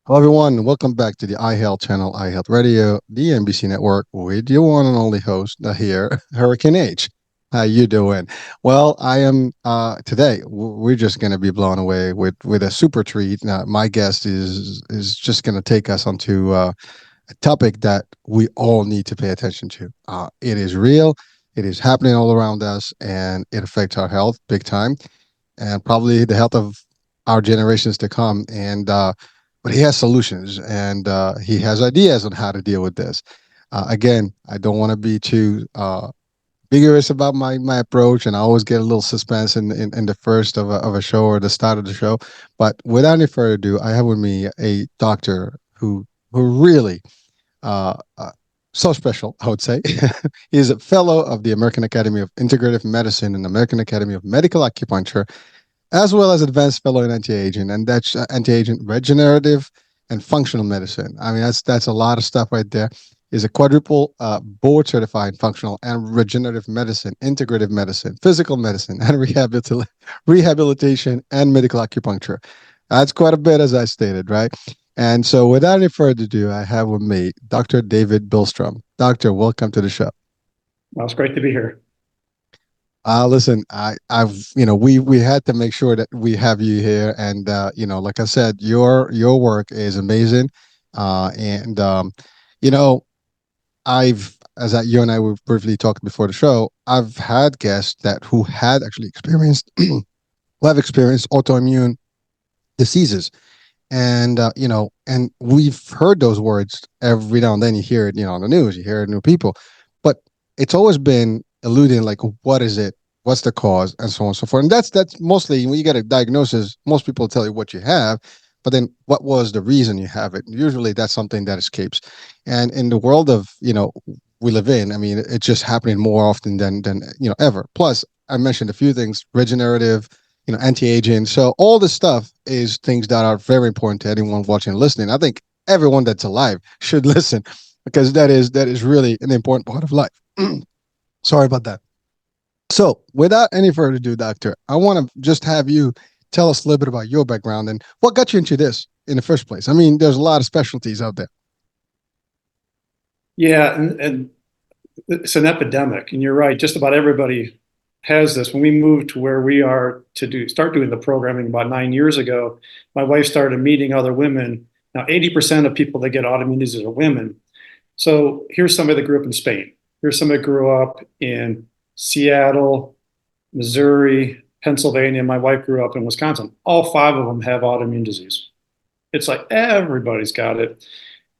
Hello, everyone. Welcome back to the iHealth channel, iHealth Radio, the NBC network, with your one and only host here, Hurricane H. How you doing? Well, I am today. We're just going to be blown away with a super treat. My guest is just going to take us onto a topic that we all need to pay attention to. It is real. It is happening all around us, and it affects our health big time, and probably the health of our generations to come. And but he has solutions, and he has ideas on how to deal with this. Again, I don't want to be too vigorous about my approach, and I always get a little suspense in the first of a show or the start of the show. But without any further ado, I have with me a doctor who really so special, I would say. He's a fellow of the American Academy of Integrative Medicine and American Academy of Medical Acupuncture, as well as advanced fellow in anti-aging, and that's anti-aging, regenerative, and functional medicine. I mean, that's a lot of stuff right there. Is a quadruple board certified functional and regenerative medicine, integrative medicine, physical medicine, and rehabilitation and medical acupuncture. That's quite a bit, as I stated, right? And so, without any further ado, I have with me Dr. David Bilstrom. Doctor, welcome to the show. Well, it's great to be here. Listen, we had to make sure that we have you here, and like I said, your work is amazing, and you know, you and I were briefly talking before the show. I've had guests that who had actually experienced, who have experienced autoimmune diseases, and and we've heard those words every now and then. You hear it, on the news. You hear it, new people, but it's always been alluding like, what is it? What's the cause, and so on and so forth. And that's mostly when you get a diagnosis. Most people tell you what you have, but then what was the reason you have it? Usually, that's something that escapes. And in the world of we live in, I mean, it's just happening more often than ever. Plus, I mentioned a few things: regenerative, anti-aging. So all this stuff is things that are very important to anyone watching and listening. I think everyone that's alive should listen because that is really an important part of life. Sorry about that. So, without any further ado, Doctor, I want to just have you tell us a little bit about your background and what got you into this in the first place. I mean, there's a lot of specialties out there. Yeah, and it's an epidemic, and you're right. Just about everybody has this. When we moved to where we are to start doing the programming about 9 years ago, my wife started meeting other women. Now, 80% of people that get autoimmune disease are women. So here's somebody that grew up in Spain. Here's somebody that grew up in Seattle, Missouri, Pennsylvania. My wife grew up in Wisconsin. All five of them have autoimmune disease. It's like everybody's got it.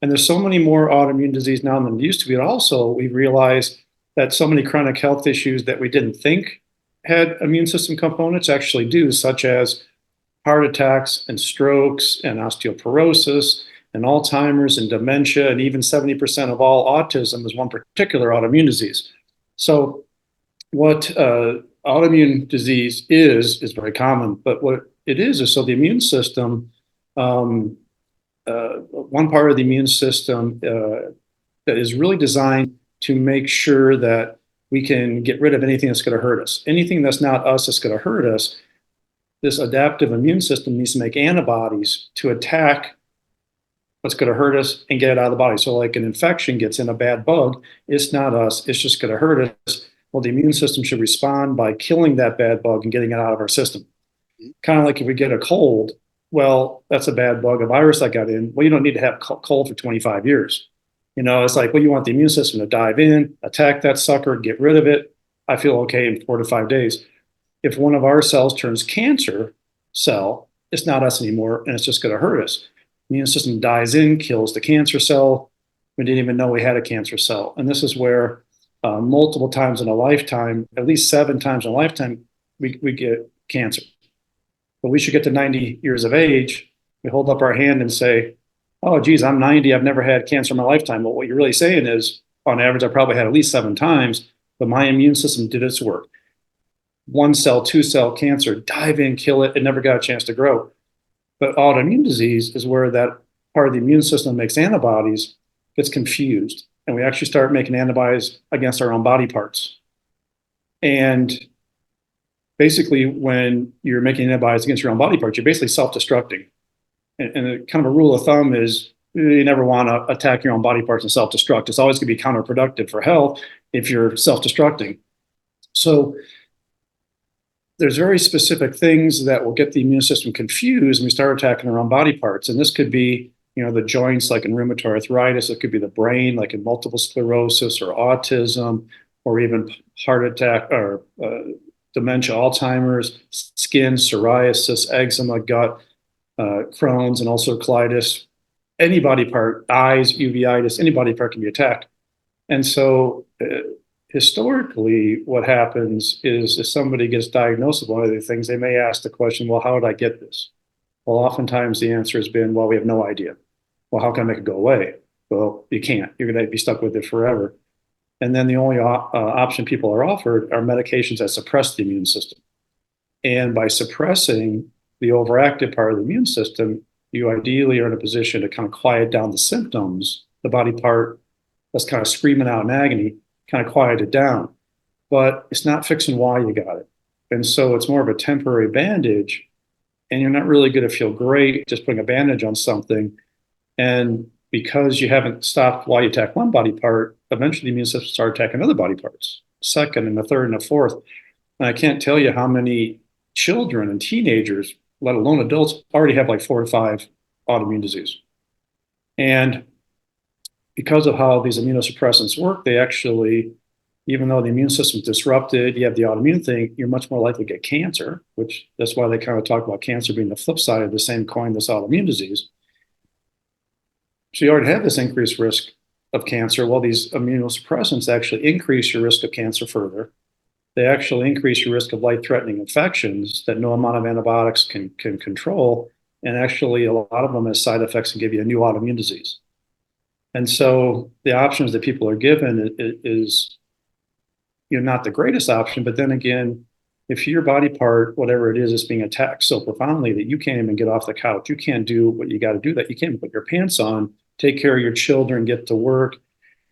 And there's so many more autoimmune disease now than there used to be. And also, we realized that so many chronic health issues that we didn't think had immune system components actually do, such as heart attacks and strokes and osteoporosis and Alzheimer's and dementia, and even 70% of all autism is one particular autoimmune disease. So what autoimmune disease is very common, but what it is so the immune system, one part of the immune system that is really designed to make sure that we can get rid of anything that's going to hurt us. Anything that's not us that's going to hurt us, this adaptive immune system needs to make antibodies to attack what's going to hurt us and get it out of the body. So like an infection gets in a bad bug, it's not us, it's just going to hurt us. Well, the immune system should respond by killing that bad bug and getting it out of our system. Kind of like if we get a cold, well, that's a bad bug, a virus that got in. Well, you don't need to have cold for 25 years. It's like, well, you want the immune system to dive in, attack that sucker, get rid of it. I feel okay in 4 to 5 days. If one of our cells turns cancer cell, it's not us anymore, and it's just going to hurt us. The immune system dives in, kills the cancer cell. We didn't even know we had a cancer cell. And this is where multiple times in a lifetime, at least 7 times in a lifetime, we get cancer. But we should get to 90 years of age. We hold up our hand and say, oh, geez, I'm 90. I've never had cancer in my lifetime. But what you're really saying is, on average, I probably had at least 7 times, but my immune system did its work. 1 cell, 2 cell cancer, dive in, kill it. It never got a chance to grow. But autoimmune disease is where that part of the immune system makes antibodies, gets confused. And we actually start making antibodies against our own body parts. And basically, when you're making antibodies against your own body parts, you're basically self-destructing. and kind of a rule of thumb is you never want to attack your own body parts and self-destruct. It's always going to be counterproductive for health if you're self-destructing. So there's very specific things that will get the immune system confused and we start attacking our own body parts. And this could be, the joints like in rheumatoid arthritis. It could be the brain like in multiple sclerosis or autism, or even heart attack or dementia, Alzheimer's, skin, psoriasis, eczema, gut, Crohn's, and also colitis. Any body part, eyes, uveitis, any body part can be attacked. And so historically, what happens is if somebody gets diagnosed with one of these things, they may ask the question, well, how did I get this? Well, oftentimes the answer has been, well, we have no idea. Well, how can I make it go away? Well, you can't. You're going to be stuck with it forever. And then the only option people are offered are medications that suppress the immune system. And by suppressing the overactive part of the immune system, you ideally are in a position to kind of quiet down the symptoms, the body part that's kind of screaming out in agony, kind of quiet it down. But it's not fixing why you got it. And so it's more of a temporary bandage, and you're not really going to feel great just putting a bandage on something. And because you haven't stopped why you attack one body part, eventually the immune system starts attacking other body parts, second and the third and the fourth. And I can't tell you how many children and teenagers, let alone adults, already have like 4 or 5 autoimmune disease. And because of how these immunosuppressants work, they actually, even though the immune system is disrupted, you have the autoimmune thing, you're much more likely to get cancer, which that's why they kind of talk about cancer being the flip side of the same coin, this autoimmune disease. So you already have this increased risk of cancer. Well, these immunosuppressants actually increase your risk of cancer further. They actually increase your risk of life-threatening infections that no amount of antibiotics can control. And actually, a lot of them has side effects and give you a new autoimmune disease. And so the options that people are given is not the greatest option. But then again, if your body part, whatever it is being attacked so profoundly that you can't even get off the couch, you can't do what you got to do, that you can't put your pants on, take care of your children, get to work,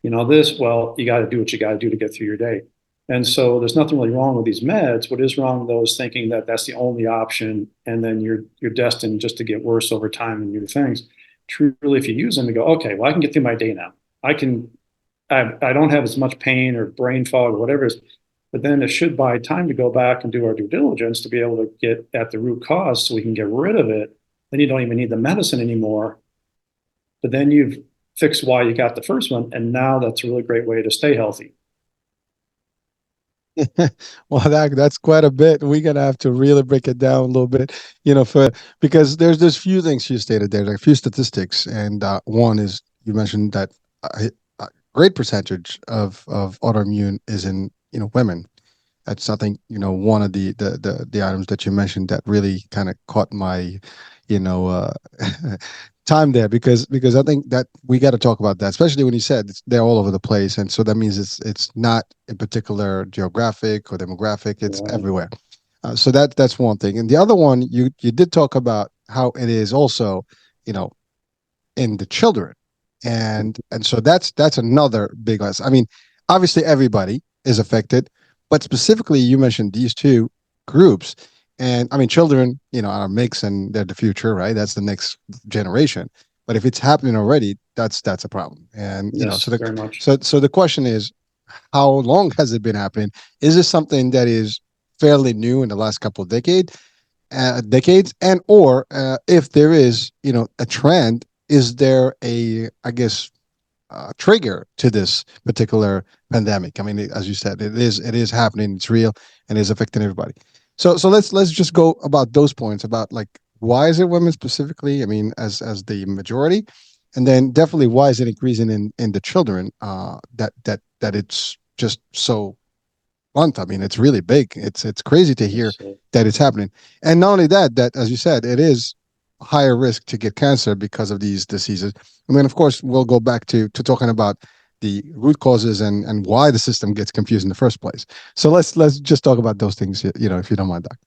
well, you got to do what you got to do to get through your day. And so there's nothing really wrong with these meds. What is wrong, though, is thinking that that's the only option, and then you're destined just to get worse over time and new things. Truly, if you use them, you go, okay, well, I can get through my day now. I don't have as much pain or brain fog or whatever it is, but then it should buy time to go back and do our due diligence to be able to get at the root cause so we can get rid of it. Then you don't even need the medicine anymore. But then you've fixed why you got the first one, and now that's a really great way to stay healthy. Well, that's quite a bit. We're gonna have to really break it down a little bit, for because there's few things you stated there, like a few statistics, and one is you mentioned that a great percentage of autoimmune is in women. That's, I think, one of the items that you mentioned that really kind of caught my you know uh time there, because I think that we got to talk about that, especially when you said they're all over the place, and so that means it's not in particular geographic or demographic, it's Right. everywhere. So that's one thing, and the other one, you did talk about how it is also, you know in the children, and so that's another big less. I mean, obviously everybody is affected, but specifically you mentioned these two groups, and I mean children, are a mix and they're the future, right? That's the next generation. But if it's happening already, that's a problem. And so Yes, very much. the question is, how long has it been happening? Is this something that is fairly new in the last couple of decades, and or if there is a trend, is there a, I guess, trigger to this particular pandemic? I mean, as you said, it is happening, it's real, and is affecting everybody. So let's just go about those points about, like, why is it women specifically, I mean, as the majority, and then definitely why is it increasing in the children, that it's just so month. I mean, it's really big. It's crazy to hear Yes, that it's happening. And not only that, that, as you said, it is higher risk to get cancer because of these diseases. I mean, of course, we'll go back to talking about the root causes and why the system gets confused in the first place. So let's just talk about those things, if you don't mind, Doc.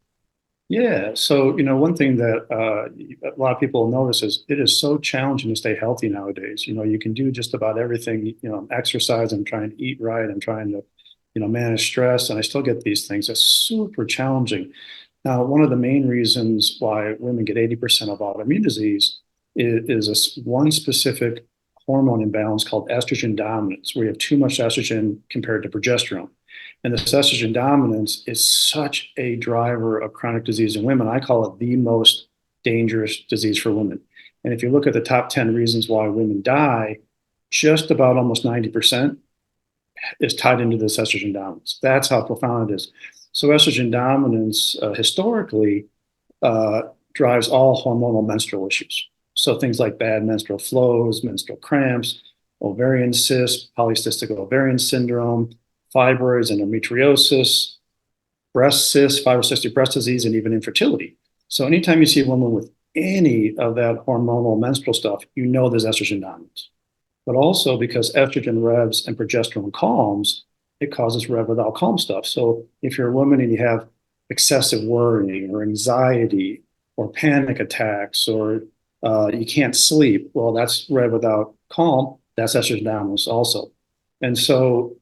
yeah. So, one thing that a lot of people notice is it is so challenging to stay healthy nowadays. You can do just about everything, exercise, I'm trying to eat right, I'm trying to, manage stress, and I still get these things. It's super challenging. Now, one of the main reasons why women get 80% of autoimmune disease is one specific hormone imbalance called estrogen dominance, where you have too much estrogen compared to progesterone. And this estrogen dominance is such a driver of chronic disease in women. I call it the most dangerous disease for women. And if you look at the top 10 reasons why women die, just about almost 90% is tied into this estrogen dominance. That's how profound it is. So estrogen dominance historically drives all hormonal menstrual issues. So things like bad menstrual flows, menstrual cramps, ovarian cysts, polycystic ovarian syndrome, fibroids, endometriosis, breast cysts, fibrocystic breast disease, and even infertility. So anytime you see a woman with any of that hormonal menstrual stuff, you know there's estrogen dominance. But also because estrogen revs and progesterone calms, it causes rev without calm stuff. So if you're a woman and you have excessive worrying or anxiety or panic attacks or you can't sleep, well, that's rev without calm. That's estrogen dominance also. And so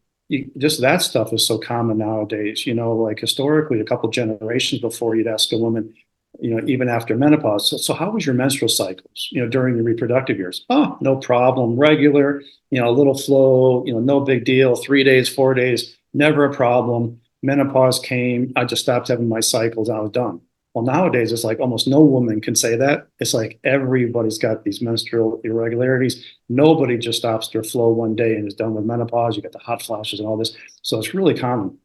just that stuff is so common nowadays. Like historically, a couple generations before, you'd ask a woman, even after menopause, so how was your menstrual cycles, during your reproductive years? Oh, no problem, regular, a little flow, no big deal, 3 days, 4 days, never a problem. Menopause came, I just stopped having my cycles, I was done. Well, nowadays, it's like almost no woman can say that. It's like everybody's got these menstrual irregularities. Nobody just stops their flow one day and is done with menopause. You got the hot flashes and all this. So it's really common.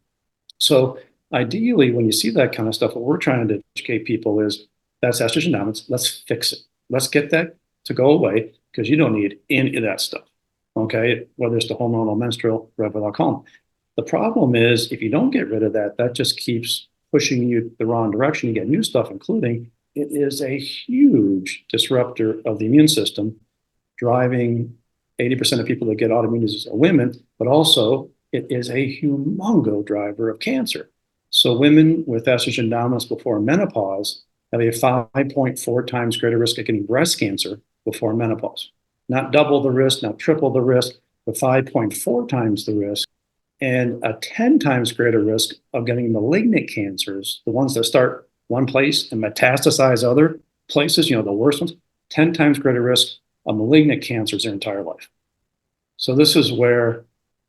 So ideally, when you see that kind of stuff, what we're trying to educate people is that's estrogen dominance. Let's fix it. Let's get that to go away because you don't need any of that stuff. Okay, whether it's the hormonal, menstrual, rev without calm. The problem is if you don't get rid of that, that just keeps pushing you the wrong direction. You get new stuff, including it is a huge disruptor of the immune system, driving 80% of people that get autoimmune disease are women, but also it is a humongous driver of cancer. So women with estrogen dominance before menopause have a 5.4 times greater risk of getting breast cancer before menopause. Not double the risk, not triple the risk, but 5.4 times the risk, and a 10 times greater risk of getting malignant cancers, the ones that start one place and metastasize other places, the worst ones, 10 times greater risk of malignant cancers their entire life. So this is where,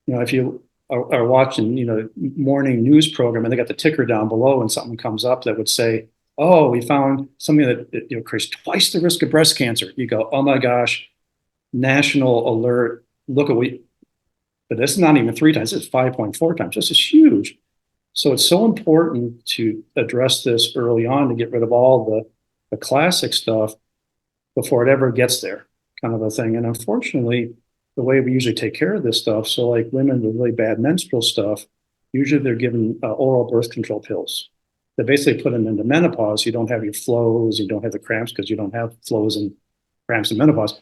if you are watching, morning news program and they got the ticker down below and something comes up that would say, oh, we found something that creates twice the risk of breast cancer. You go, oh my gosh, national alert, look at what. But this is not even 3 times, it's 5.4 times. This is huge. So it's so important to address this early on to get rid of all the classic stuff before it ever gets there, kind of a thing. And unfortunately, the way we usually take care of this stuff, so like women with really bad menstrual stuff, usually they're given oral birth control pills. They basically put them into menopause. You don't have your flows, you don't have the cramps because you don't have flows and cramps in menopause.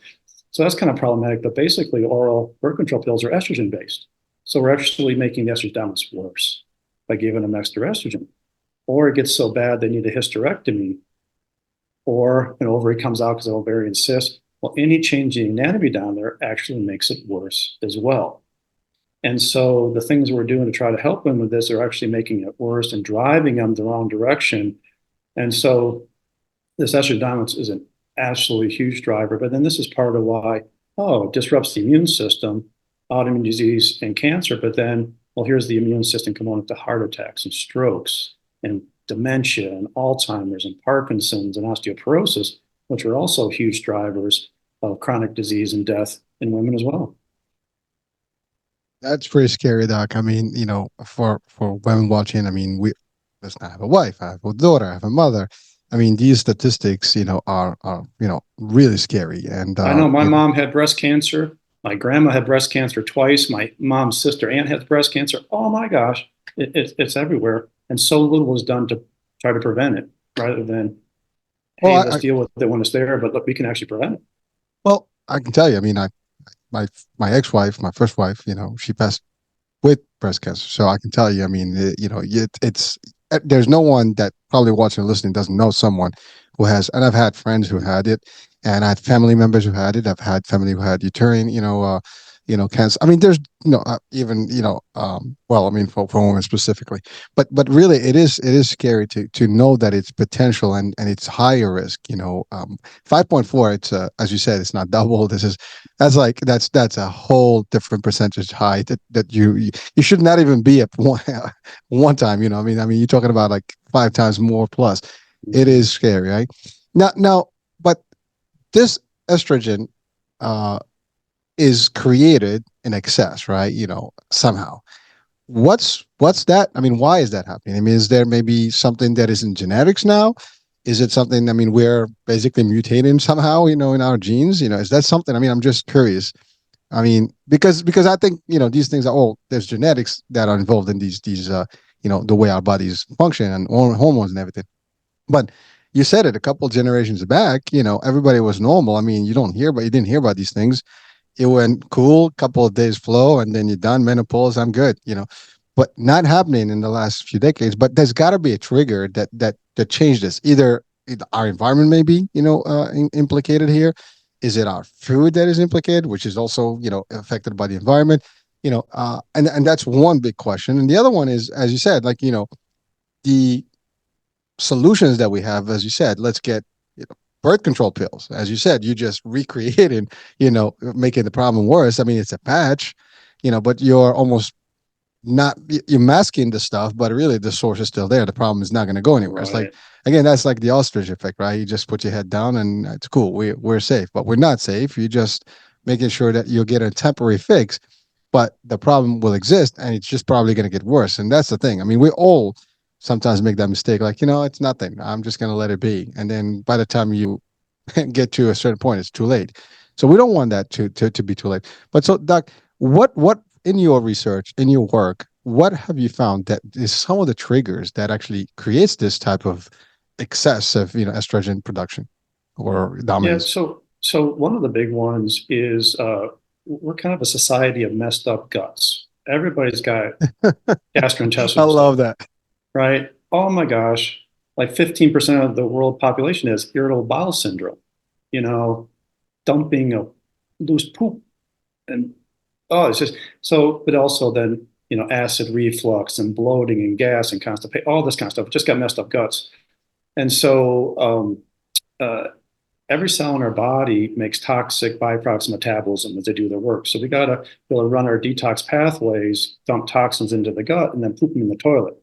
So that's kind of problematic, but basically oral birth control pills are estrogen based. So we're actually making the estrogen dominance worse by giving them extra estrogen. Or it gets so bad they need a hysterectomy, or an ovary comes out because of ovarian cyst. Well, any change in anatomy down there actually makes it worse as well. And so the things we're doing to try to help them with this are actually making it worse and driving them the wrong direction. And so this estrogen dominance is an absolutely huge driver. But then this is part of why, it disrupts the immune system, autoimmune disease and cancer. But then, well, here's the immune system component to heart attacks and strokes and dementia and Alzheimer's and Parkinson's and osteoporosis, which are also huge drivers of chronic disease and death in women as well. That's pretty scary, Doc. I mean, for women watching, I mean, listen, I have a wife, I have a daughter, I have a mother. I mean, these statistics, are really scary. And I know my mom had breast cancer. My grandma had breast cancer twice. My mom's sister aunt had breast cancer. Oh my gosh, it's everywhere. And so little was done to try to prevent it rather than, well, hey, let's deal with it when it's there, but look, we can actually prevent it. well, I can tell you. I mean, my ex-wife, my first wife, she passed with breast cancer. So I can tell you. I mean, it's there's no one that probably watching or listening doesn't know someone who has, and I've had friends who had it, and I had family members who had it. I've had family who had uterine, cancer. I mean, there's even well, I mean, for women specifically, but really, it is scary to know that it's potential and it's higher risk. 5.4. It's as you said, it's not double. That's a whole different percentage high that you should not even be at one time. I mean, you're talking about like five times more plus. It is scary, right? Now, but this estrogen uh, is created in excess, right? Somehow. What's that? I mean, why is that happening? I mean, is there maybe something that is in genetics now? Is it something? I mean, we're basically mutating somehow, in our genes. Is that something? I mean, I'm just curious. I mean, because I think these things are all there's genetics that are involved in these the way our bodies function and hormones and everything. But you said it a couple generations back. Everybody was normal. I mean, you didn't hear about these things. It went cool, couple of days flow, and then you're done. Menopause, I'm good. But not happening in the last few decades. But there's got to be a trigger that changed this. Either our environment may be, implicated here. Is it our food that is implicated, which is also, affected by the environment? And that's one big question. And the other one is, as you said, like, the solutions that we have, as you said, let's get birth control pills. As you said, you just recreated, making the problem worse. I mean, it's a patch, but you're almost not you're masking the stuff, but really the source is still there. The problem is not going to go anywhere. It's like Right. again, that's like the ostrich effect, right? You just put your head down and it's cool. We're safe, but we're not safe. You're just making sure that you'll get a temporary fix, but the problem will exist and it's just probably going to get worse. And that's the thing. I mean, we all sometimes make that mistake, like, it's nothing. I'm just going to let it be. And then by the time you get to a certain point, it's too late. So we don't want that to be too late. But so, Doc, what in your research, in your work, what have you found that is some of the triggers that actually creates this type of excessive, estrogen production or Yeah. dominance? So one of the big ones is we're kind of a society of messed up guts. Everybody's got I gastrointestinal stuff, love that. right? Oh my gosh, like 15% of the world population has irritable bowel syndrome, you know, dumping of loose poop. And oh, it's just so, but also then, acid reflux and bloating and gas and constipation, all this kind of stuff. It just got messed up guts. And so every cell in our body makes toxic byproducts of metabolism as they do their work. So we got to be able to run our detox pathways, dump toxins into the gut, and then poop them in the toilet.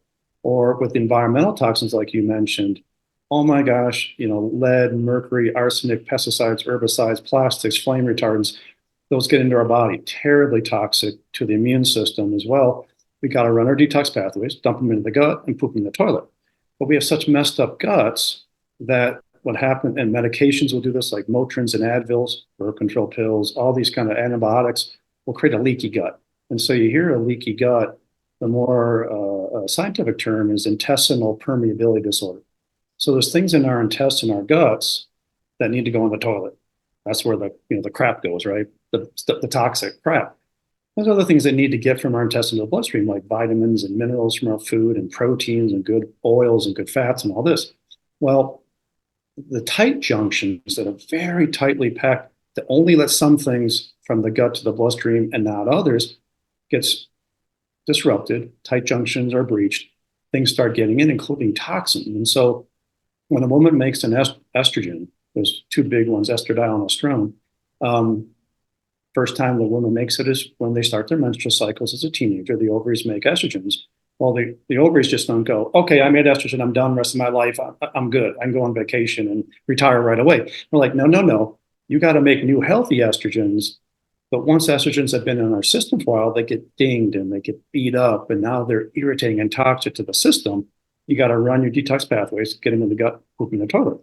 Or with environmental toxins, like you mentioned, oh my gosh, lead, mercury, arsenic, pesticides, herbicides, plastics, flame retardants, those get into our body, terribly toxic to the immune system as well. We got to run our detox pathways, dump them into the gut, and poop them in the toilet. But we have such messed up guts that what happened, and medications will do this, like Motrins and Advils, birth control pills, all these kind of antibiotics will create a leaky gut. And so you hear a leaky gut, the more scientific term is intestinal permeability disorder. So there's things in our intestine, our guts, that need to go in the toilet. That's where the crap goes, right? The toxic crap. There's other things that need to get from our intestinal bloodstream, like vitamins and minerals from our food and proteins and good oils and good fats and all this. Well, the tight junctions that are very tightly packed that only let some things from the gut to the bloodstream and not others gets disrupted. Tight junctions are breached. Things start getting in, including toxins. And so when a woman makes an estrogen, there's two big ones, estradiol and estrone. First time the woman makes it is when they start their menstrual cycles as a teenager. The ovaries make estrogens. Well, the ovaries just don't go, okay, I made estrogen, I'm done the rest of my life, I'm good, I can go on vacation and retire right away. We're like, no, no, no. You got to make new healthy estrogens. But once estrogens have been in our system for a while, they get dinged and they get beat up, and now they're irritating and toxic to the system. You got to run your detox pathways, get them in the gut, poop in the toilet.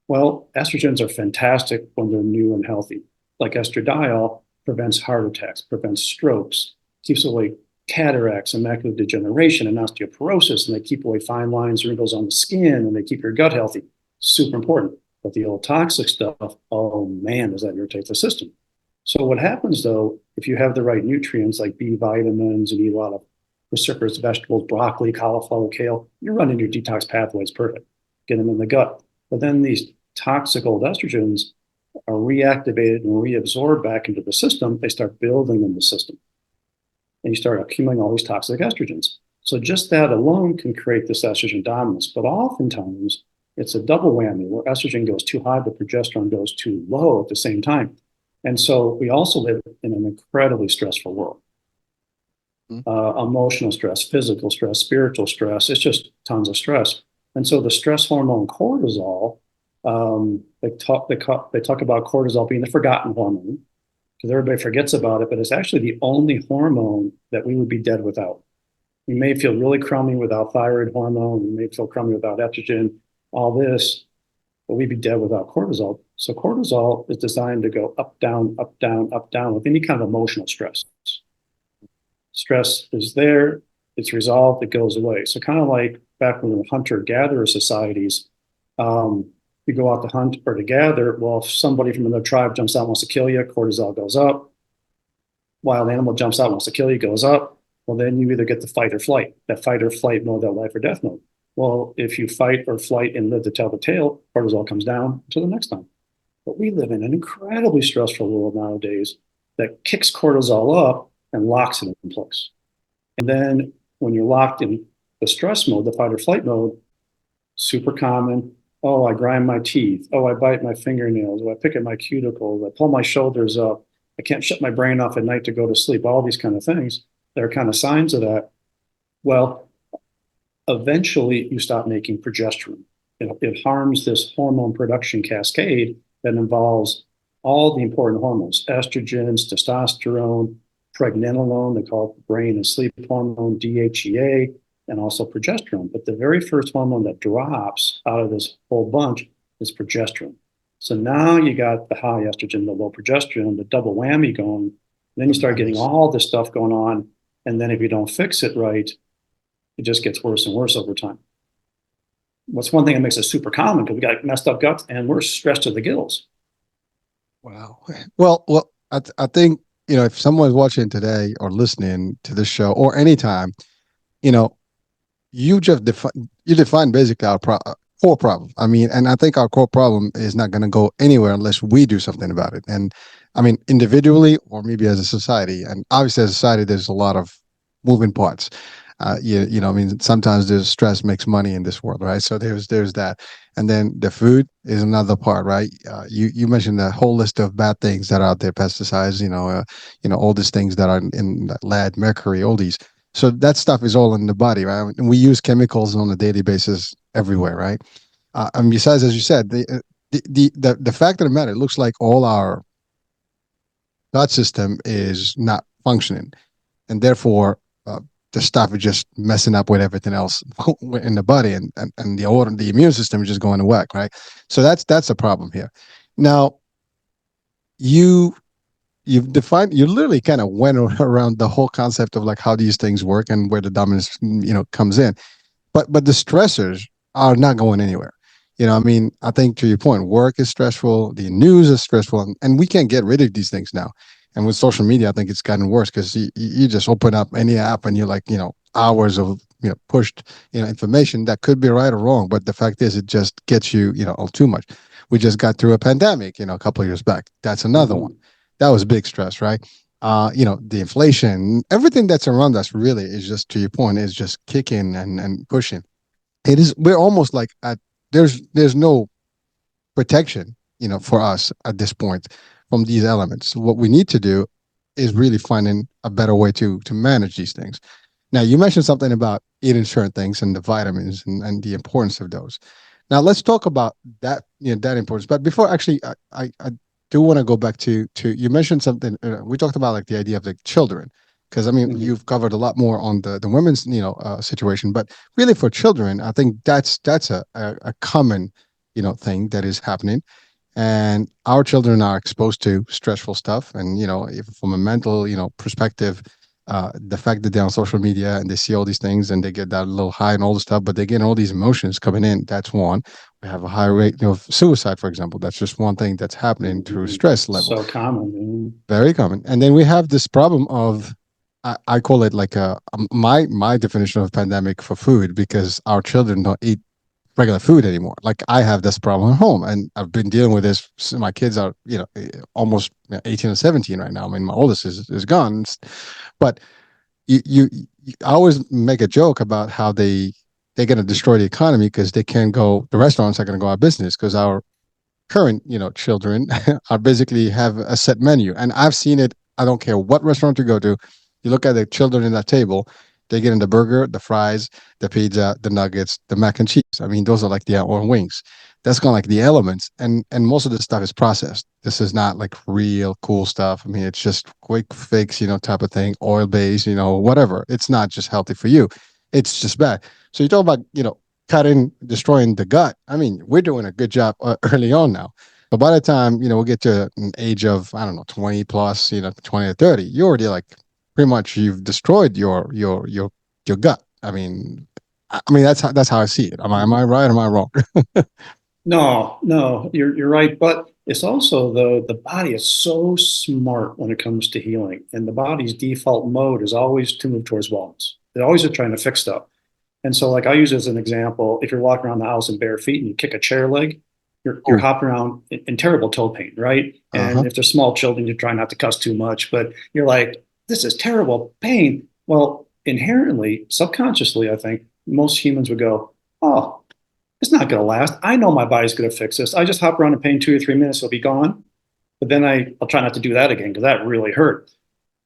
Well, estrogens are fantastic when they're new and healthy. Like estradiol prevents heart attacks, prevents strokes, keeps away cataracts and macular degeneration and osteoporosis, and they keep away fine lines, wrinkles on the skin, and they keep your gut healthy. Super important. But the old toxic stuff, oh man, does that irritate the system. So what happens though, if you have the right nutrients like B vitamins and eat a lot of cruciferous vegetables, broccoli, cauliflower, kale, you're running your detox pathways perfect. Get them in the gut. But then these toxic old estrogens are reactivated and reabsorbed back into the system, they start building in the system. And you start accumulating all these toxic estrogens. So just that alone can create this estrogen dominance. But oftentimes, it's a double whammy where estrogen goes too high, but progesterone goes too low at the same time. And so we also live in an incredibly stressful world. Emotional stress, physical stress, spiritual stress. It's just tons of stress. And so the stress hormone cortisol, they talk about cortisol being the forgotten hormone because everybody forgets about it, but it's actually the only hormone that we would be dead without. We may feel really crummy without thyroid hormone. We may feel crummy without estrogen, all this, but we'd be dead without cortisol. So cortisol is designed to go up, down, up, down, up, down with any kind of emotional stress. Stress is there, it's resolved, it goes away. So kind of like back when we were hunter-gatherer societies, you go out to hunt or to gather. Well, if somebody from another tribe jumps out and wants to kill you, cortisol goes up. Wild animal jumps out and wants to kill you, goes up. Well, then you either get the fight or flight, that fight or flight mode, that life or death mode. Well, if you fight or flight and live to tell the tale, cortisol comes down to the next time. But we live in an incredibly stressful world nowadays that kicks cortisol up and locks it in place. And then when you're locked in the stress mode, the fight or flight mode, super common. Oh, I grind my teeth. Oh, I bite my fingernails. Oh, I pick at my cuticles. I pull my shoulders up. I can't shut my brain off at night to go to sleep. All these kind of things. There are kind of signs of that. Well, eventually you stop making progesterone. It harms this hormone production cascade that involves all the important hormones, estrogens, testosterone, pregnenolone, they call it brain and sleep hormone, DHEA, and also progesterone. But the very first hormone that drops out of this whole bunch is progesterone. So now you got the high estrogen, the low progesterone, the double whammy going. Then you start getting all this stuff going on. And then if you don't fix it right, it just gets worse and worse over time. What's one thing that makes it super common because we got messed up guts and we're stressed to the gills. Wow. Well, I think, if someone's watching today or listening to this show or anytime, you know, you define basically our core problem. I mean, and I think our core problem is not going to go anywhere unless we do something about it. And I mean, individually or maybe as a society. And obviously, as a society, there's a lot of moving parts. I mean, sometimes there's stress makes money in this world, right? So there's that, and then the food is another part, right? You mentioned the whole list of bad things that are out there, pesticides, all these things that are in lead, mercury, all these. So that stuff is all in the body, right? And we use chemicals on a daily basis everywhere, right? And besides, as you said, the fact of the matter, it looks like all our gut system is not functioning, and therefore the stuff is just messing up with everything else in the body, and the immune system is just going to whack, right? So that's a problem here. Now you you literally kind of went around the whole concept of like how these things work and where the dominance comes in, but the stressors are not going anywhere. I mean, I think to your point, work is stressful, the news is stressful, and we can't get rid of these things now. And with social media, I think it's gotten worse because you just open up any app and you're like, hours of pushed information that could be right or wrong, but the fact is, it just gets you all too much. We just got through a pandemic, a couple of years back. That's another one. That was big stress, right? The inflation, everything that's around us really is just, to your point, is just kicking and pushing. We're almost like there's no protection, for us at this point from these elements. What we need to do is really finding a better way to manage these things. Now, you mentioned something about eating certain things and the vitamins and the importance of those. Now, let's talk about that, that importance. But before, actually, I do want to go back to you mentioned something. We talked about like the idea of the children, because I mean, you've covered a lot more on the women's situation, but really for children, I think that's a common thing that is happening. And our children are exposed to stressful stuff, and if from a mental perspective, the fact that they're on social media and they see all these things and they get that little high and all the stuff, but they get all these emotions coming in. That's one. We have a high rate of suicide, for example. That's just one thing that's happening through stress level. So common. Very common. And then we have this problem of, I call it like my definition of pandemic for food, because our children don't eat regular food anymore. Like I have this problem at home, and I've been dealing with this. My kids are, almost 18 and 17 right now. I mean, my oldest is gone, but I always make a joke about how they're going to destroy the economy because they can't go. The restaurants are going to go out of business because our current, children are basically have a set menu, and I've seen it. I don't care what restaurant you go to. You look at the children in that table, they get in the burger, the fries, the pizza, the nuggets, the mac and cheese. I mean, those are like the or wings. That's kind of like the elements, and most of this stuff is processed. This is not like real cool stuff. I mean, it's just quick fix, type of thing, oil based, whatever. It's not just healthy for you. It's just bad. So you talk about, cutting, destroying the gut. I mean, we're doing a good job early on now. But by the time, we get to an age of, I don't know, 20 plus, 20 or 30, you're already like pretty much you've destroyed your gut. I mean that's how I see it. Am I right? Am I wrong? No, no, you're right. But it's also the body is so smart when it comes to healing, and the body's default mode is always to move towards wellness. They're always trying to fix stuff. And so, like I use as an example, if you're walking around the house in bare feet and you kick a chair leg, you're Oh, hopping around in terrible toe pain, right? And uh-huh. if there's small children, you try not to cuss too much, but you're like, this is terrible pain. Well, inherently, subconsciously, I think most humans would go, oh, it's not going to last. I know my body's going to fix this. I just hop around in pain 2 or 3 minutes, it'll be gone. But then I'll try not to do that again because that really hurt.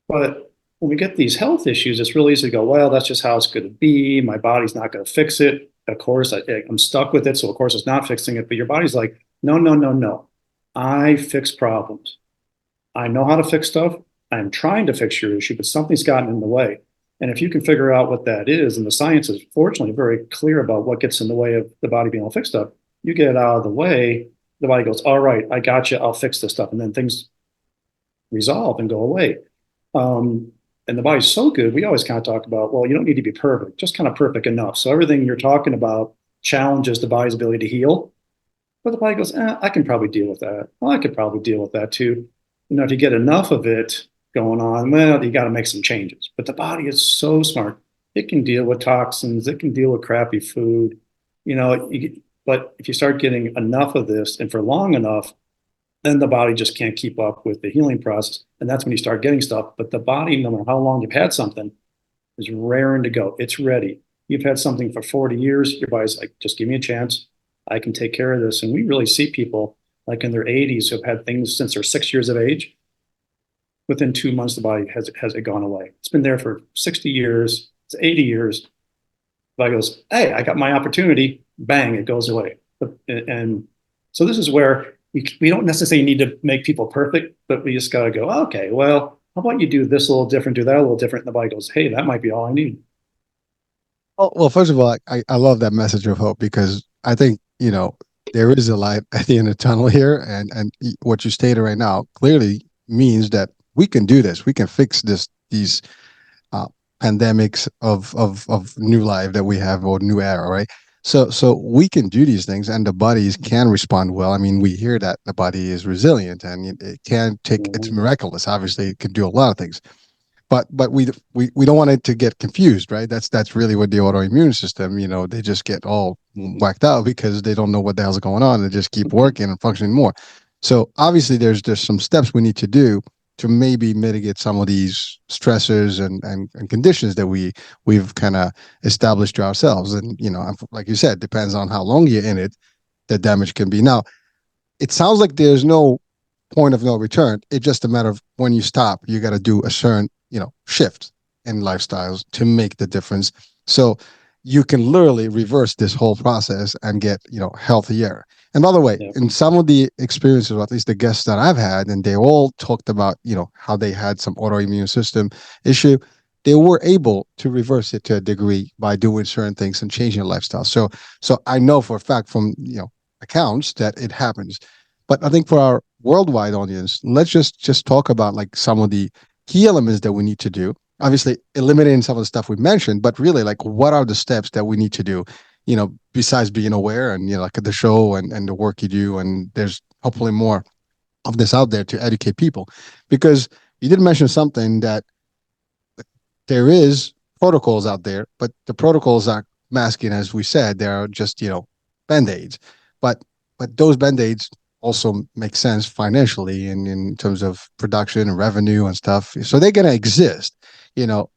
But when we get these health issues, it's really easy to go, well, that's just how it's going to be. My body's not going to fix it. Of course, I'm stuck with it. So, of course, it's not fixing it. But your body's like, no, no, no, no. I fix problems. I know how to fix stuff. I'm trying to fix your issue, but something's gotten in the way. And if you can figure out what that is, and the science is fortunately very clear about what gets in the way of the body being able to fix stuff, you get it out of the way, the body goes, all right, I got you. I'll fix this stuff. And then things resolve and go away. And the body's so good, we always kind of talk about, well, you don't need to be perfect, just kind of perfect enough. So everything you're talking about challenges the body's ability to heal. But the body goes, I can probably deal with that. Well, I could probably deal with that too. If you get enough of it going on, well, you got to make some changes. But the body is so smart. It can deal with toxins. It can deal with crappy food. But if you start getting enough of this and for long enough, then the body just can't keep up with the healing process. And that's when you start getting stuff. But the body, no matter how long you've had something, is raring to go. It's ready. You've had something for 40 years, your body's like, just give me a chance. I can take care of this. And we really see people like in their 80s who have had things since they're 6 years of age. Within 2 months, the body has it gone away. It's been there for 60 years, it's 80 years. The body goes, hey, I got my opportunity. Bang, it goes away. And so this is where we don't necessarily need to make people perfect, but we just got to go, okay, well, how about you do this a little different, do that a little different? And the body goes, hey, that might be all I need. Well, first of all, I love that message of hope because I think, there is a light at the end of the tunnel here. And what you stated right now clearly means that we can do this. We can fix these uh, pandemics of new life that we have or new era, right? So we can do these things, and the bodies can respond well. I mean, we hear that the body is resilient and it can take. It's Mhm. miraculous. Obviously, it can do a lot of things, but we don't want it to get confused, right? That's really what the autoimmune system, they just get all whacked out because they don't know what the hell's going on. They just keep working and functioning more. So obviously, there's some steps we need to do to maybe mitigate some of these stressors and conditions that we've kind of established to ourselves. And like you said, depends on how long you're in it, the damage can be. Now, it sounds like there's no point of no return. It's just a matter of when you stop, you got to do a certain, shift in lifestyles to make the difference. So you can literally reverse this whole process and get, healthier. And by the way, Yeah. in some of the experiences, or at least the guests that I've had, and they all talked about, how they had some autoimmune system issue, they were able to reverse it to a degree by doing certain things and changing their lifestyle. So I know for a fact from, accounts that it happens. But I think for our worldwide audience, let's just talk about like some of the key elements that we need to do. Obviously, eliminating some of the stuff we mentioned, but really, like, what are the steps that we need to do? Besides being aware and like the show and the work you do, and there's hopefully more of this out there to educate people, because you did mention something that there is protocols out there, but the protocols are masking, as we said, they are just band-aids, but those band-aids also make sense financially and in terms of production and revenue and stuff. So they're gonna exist,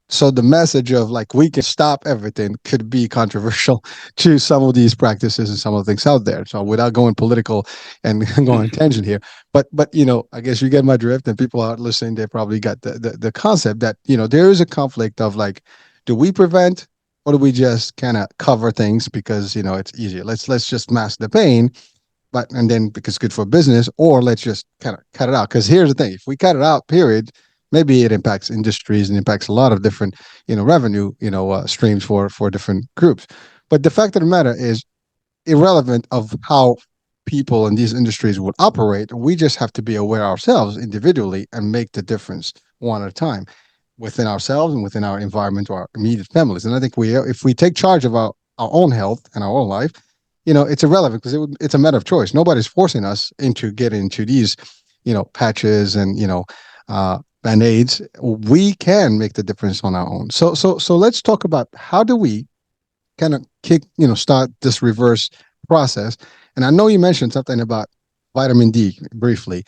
So the message of like we can stop everything could be controversial to some of these practices and some of the things out there. So without going political and going on tangent here, but I guess you get my drift, and people out listening, they probably got the concept that there is a conflict of like, do we prevent or do we just kind of cover things because it's easier? Let's just mask the pain, but and then because it's good for business, or let's just kind of cut it out. Because here's the thing: if we cut it out, period, maybe it impacts industries and impacts a lot of different revenue streams for different groups. But the fact of the matter is, irrelevant of how people in these industries would operate, we just have to be aware ourselves individually and make the difference one at a time within ourselves and within our environment or our immediate families. And I think if we take charge of our own health and our own life, it's irrelevant because it's a matter of choice. Nobody's forcing us into getting into these, patches and, band-aids. We can make the difference on our own. So let's talk about how do we kind of start this reverse process. And I know you mentioned something about vitamin D briefly.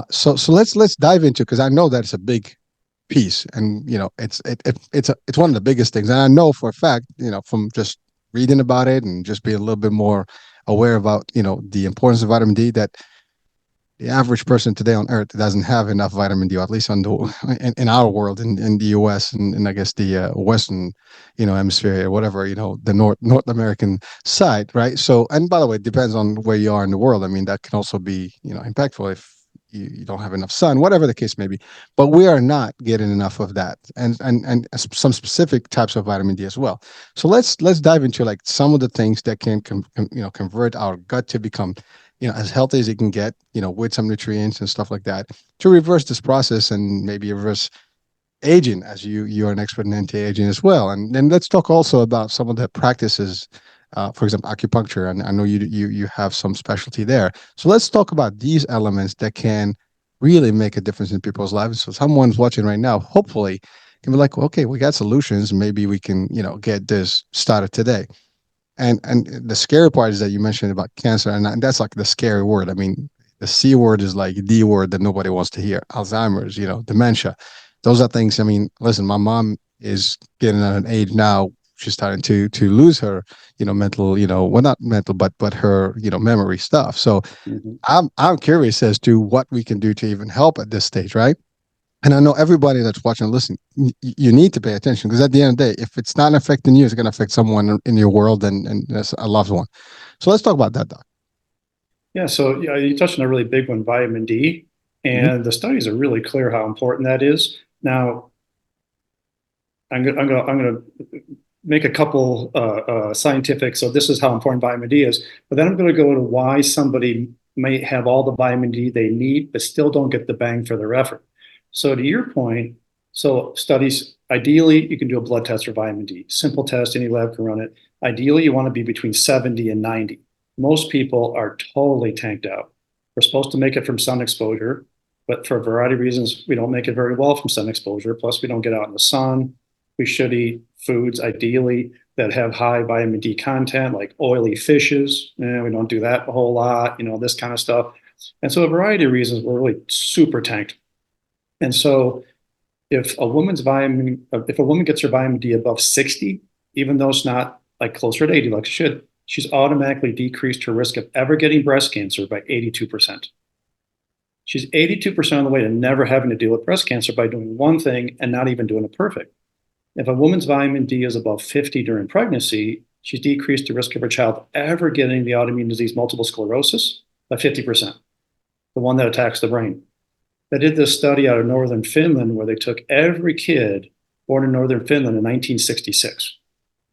So let's dive into, because I know that's a big piece, and it's one of the biggest things. And I know for a fact, from just reading about it and just being a little bit more aware about the importance of vitamin D, that the average person today on Earth doesn't have enough vitamin D, or at least in our world, in the U.S. and I guess the Western, hemisphere, or whatever, the North American side, right? So, and by the way, it depends on where you are in the world. I mean, that can also be impactful if you don't have enough sun, whatever the case may be. But we are not getting enough of that, and some specific types of vitamin D as well. So let's dive into like some of the things that can convert our gut to become as healthy as it can get, with some nutrients and stuff like that, to reverse this process and maybe reverse aging, as you're an expert in anti-aging as well. And then let's talk also about some of the practices, for example, acupuncture. And I know you have some specialty there. So let's talk about these elements that can really make a difference in people's lives. So someone's watching right now, hopefully, can be like, well, okay, we got solutions. Maybe we can, get this started today. And the scary part is that you mentioned about cancer, and that's like the scary word. I mean, the C word is like the word that nobody wants to hear. Alzheimer's, dementia. Those are things. I mean, listen, my mom is getting at an age now. She's starting to lose her, mental, well, not mental, but her, memory stuff. So Mhm. I'm curious as to what we can do to even help at this stage, right? And I know everybody that's watching and listening, you need to pay attention, because at the end of the day, if it's not affecting you, it's going to affect someone in your world, and that's a loved one. So let's talk about that, Doc. Yeah, so yeah, you touched on a really big one, vitamin D, Mm-hmm. and the studies are really clear how important that is. Now, I'm gonna make a couple scientific. So this is how important vitamin D is, but then I'm going to go to why somebody may have all the vitamin D they need, but still don't get the bang for their effort. So to your point, so studies, ideally, you can do a blood test for vitamin D. Simple test, any lab can run it. Ideally, you want to be between 70 and 90. Most people are totally tanked out. We're supposed to make it from sun exposure, but for a variety of reasons, we don't make it very well from sun exposure. Plus, we don't get out in the sun. We should eat foods, ideally, that have high vitamin D content, like oily fishes. We don't do that a whole lot, this kind of stuff. And so, a variety of reasons, we're really super tanked. And so, if a woman gets her vitamin D above 60, even though it's not like closer to 80 like it should, she's automatically decreased her risk of ever getting breast cancer by 82%. She's 82% of the way to never having to deal with breast cancer by doing one thing and not even doing it perfect. If a woman's vitamin D is above 50 during pregnancy, she's decreased the risk of her child ever getting the autoimmune disease multiple sclerosis by 50%, the one that attacks the brain. They did this study out of northern Finland where they took every kid born in northern Finland in 1966.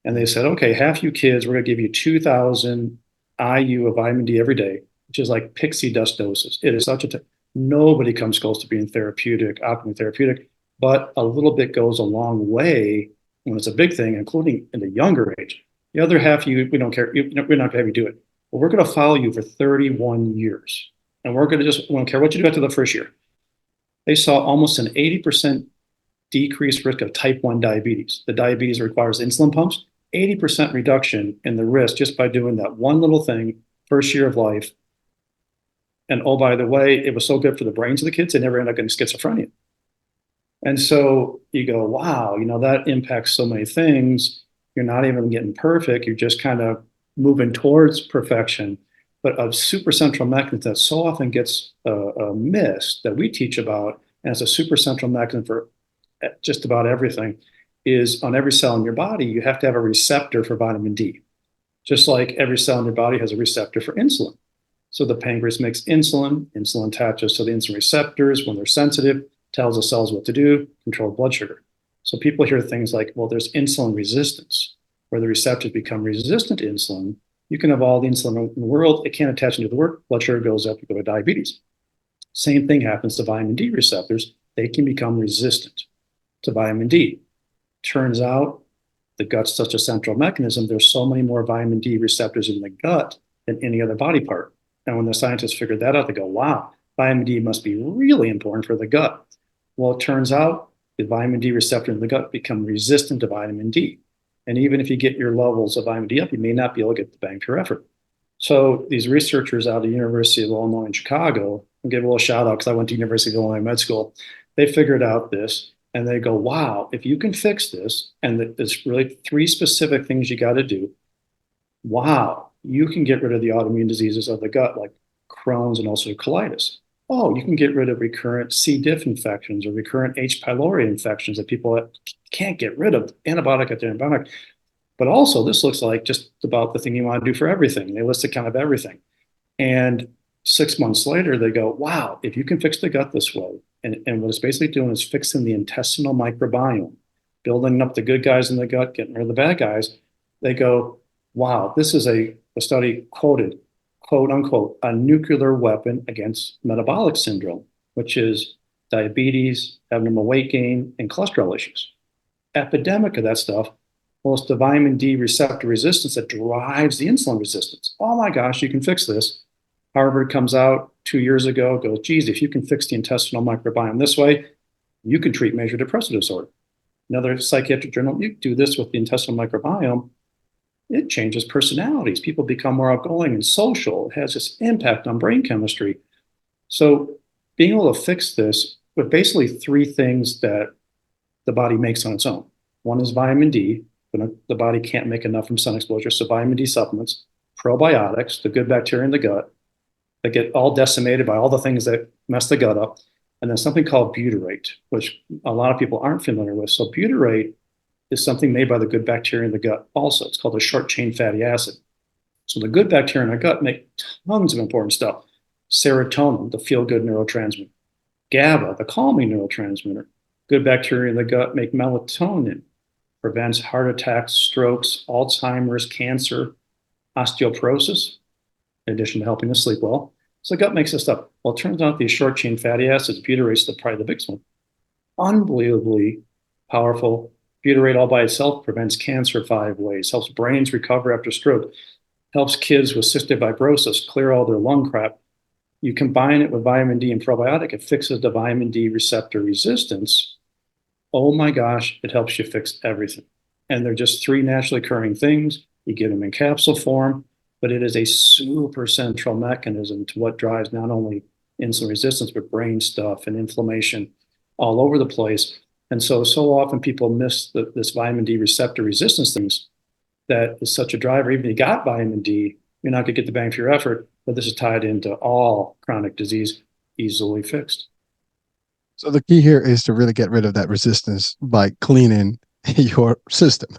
And they said, okay, half you kids, we're going to give you 2,000 IU of vitamin D every day, which is like pixie dust doses. It is such a, nobody comes close to being therapeutic, optimally therapeutic, but a little bit goes a long way when it's a big thing, including in the younger age. The other half, we don't care. We're not going to have you do it. But we're going to follow you for 31 years. And we don't care what you do after the first year. They saw almost an 80% decreased risk of type 1 diabetes. The diabetes requires insulin pumps. 80% reduction in the risk just by doing that one little thing, first year of life. And oh, by the way, it was so good for the brains of the kids, they never end up getting schizophrenia. And so you go, wow, that impacts so many things. You're not even getting perfect. You're just kind of moving towards perfection. But a super central mechanism that so often gets missed that we teach about, and it's a super central mechanism for just about everything, is on every cell in your body, you have to have a receptor for vitamin D. Just like every cell in your body has a receptor for insulin. So the pancreas makes insulin, insulin attaches to the insulin receptors when they're sensitive, tells the cells what to do, control blood sugar. So people hear things like, well, there's insulin resistance, where the receptors become resistant to insulin. You can have all the insulin in the world, it can't attach into the work, blood sugar goes up, you go to diabetes. Same thing happens to vitamin D receptors. They can become resistant to vitamin D. Turns out the gut's such a central mechanism, there's so many more vitamin D receptors in the gut than any other body part. And when the scientists figured that out, they go, wow, vitamin D must be really important for the gut. Well, it turns out the vitamin D receptor in the gut become resistant to vitamin D. And even if you get your levels of vitamin D up, you may not be able to get the bang for your effort. So these researchers out of the University of Illinois in Chicago, I'll give a little shout out because I went to University of Illinois Med School, they figured out this and they go, wow, if you can fix this, and there's really three specific things you got to do, wow, you can get rid of the autoimmune diseases of the gut like Crohn's and ulcerative colitis. Oh, you can get rid of recurrent C. diff infections or recurrent H. pylori infections that people can't get rid of, antibiotic after antibiotic. But also, this looks like just about the thing you want to do for everything. They listed kind of everything. And 6 months later, they go, wow, if you can fix the gut this way, and what it's basically doing is fixing the intestinal microbiome, building up the good guys in the gut, getting rid of the bad guys, they go, wow, this is a study quoted, quote unquote, a nuclear weapon against metabolic syndrome, which is diabetes, abnormal weight gain, and cholesterol issues. Epidemic of that stuff. Well, it's the vitamin D receptor resistance that drives the insulin resistance. Oh my gosh, you can fix this. Harvard comes out 2 years ago, goes, geez, if you can fix the intestinal microbiome this way, you can treat major depressive disorder. Another psychiatric journal, you do this with the intestinal microbiome, it changes personalities. People become more outgoing and social. It has this impact on brain chemistry. So being able to fix this with basically three things that the body makes on its own. One is vitamin D, but the body can't make enough from sun exposure. So vitamin D supplements, probiotics, the good bacteria in the gut, that get all decimated by all the things that mess the gut up. And then something called butyrate, which a lot of people aren't familiar with. So butyrate is something made by the good bacteria in the gut also. It's called a short chain fatty acid. So the good bacteria in our gut make tons of important stuff. Serotonin, the feel-good neurotransmitter. GABA, the calming neurotransmitter. Good bacteria in the gut make melatonin, prevents heart attacks, strokes, Alzheimer's, cancer, osteoporosis, in addition to helping us sleep well. So the gut makes this stuff. Well, it turns out these short chain fatty acids, butyrate is probably the biggest one, unbelievably powerful. Butyrate all by itself prevents cancer 5 ways, helps brains recover after stroke, helps kids with cystic fibrosis clear all their lung crap. You combine it with vitamin D and probiotic, it fixes the vitamin D receptor resistance. Oh my gosh, it helps you fix everything. And they're just three naturally occurring things. You get them in capsule form, but it is a super central mechanism to what drives not only insulin resistance, but brain stuff and inflammation all over the place. And so often people miss this vitamin D receptor resistance things that is such a driver. Even if you got vitamin D, you're not going to get the bang for your effort, but this is tied into all chronic disease, easily fixed. So the key here is to really get rid of that resistance by cleaning your system.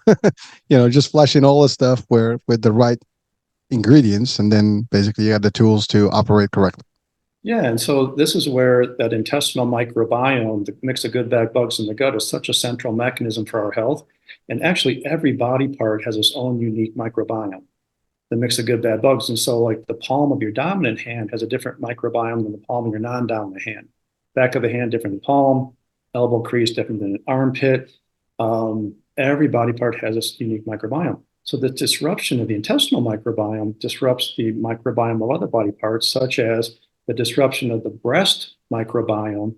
Just flushing all the stuff where with the right ingredients, and then basically you have the tools to operate correctly. Yeah, and so this is where that intestinal microbiome, the mix of good bad bugs in the gut, is such a central mechanism for our health. And actually, every body part has its own unique microbiome, the mix of good bad bugs. And so, like the palm of your dominant hand has a different microbiome than the palm of your non-dominant hand. Back of the hand, different than palm, elbow crease, different than an armpit. Every body part has its unique microbiome. So the disruption of the intestinal microbiome disrupts the microbiome of other body parts, such as the disruption of the breast microbiome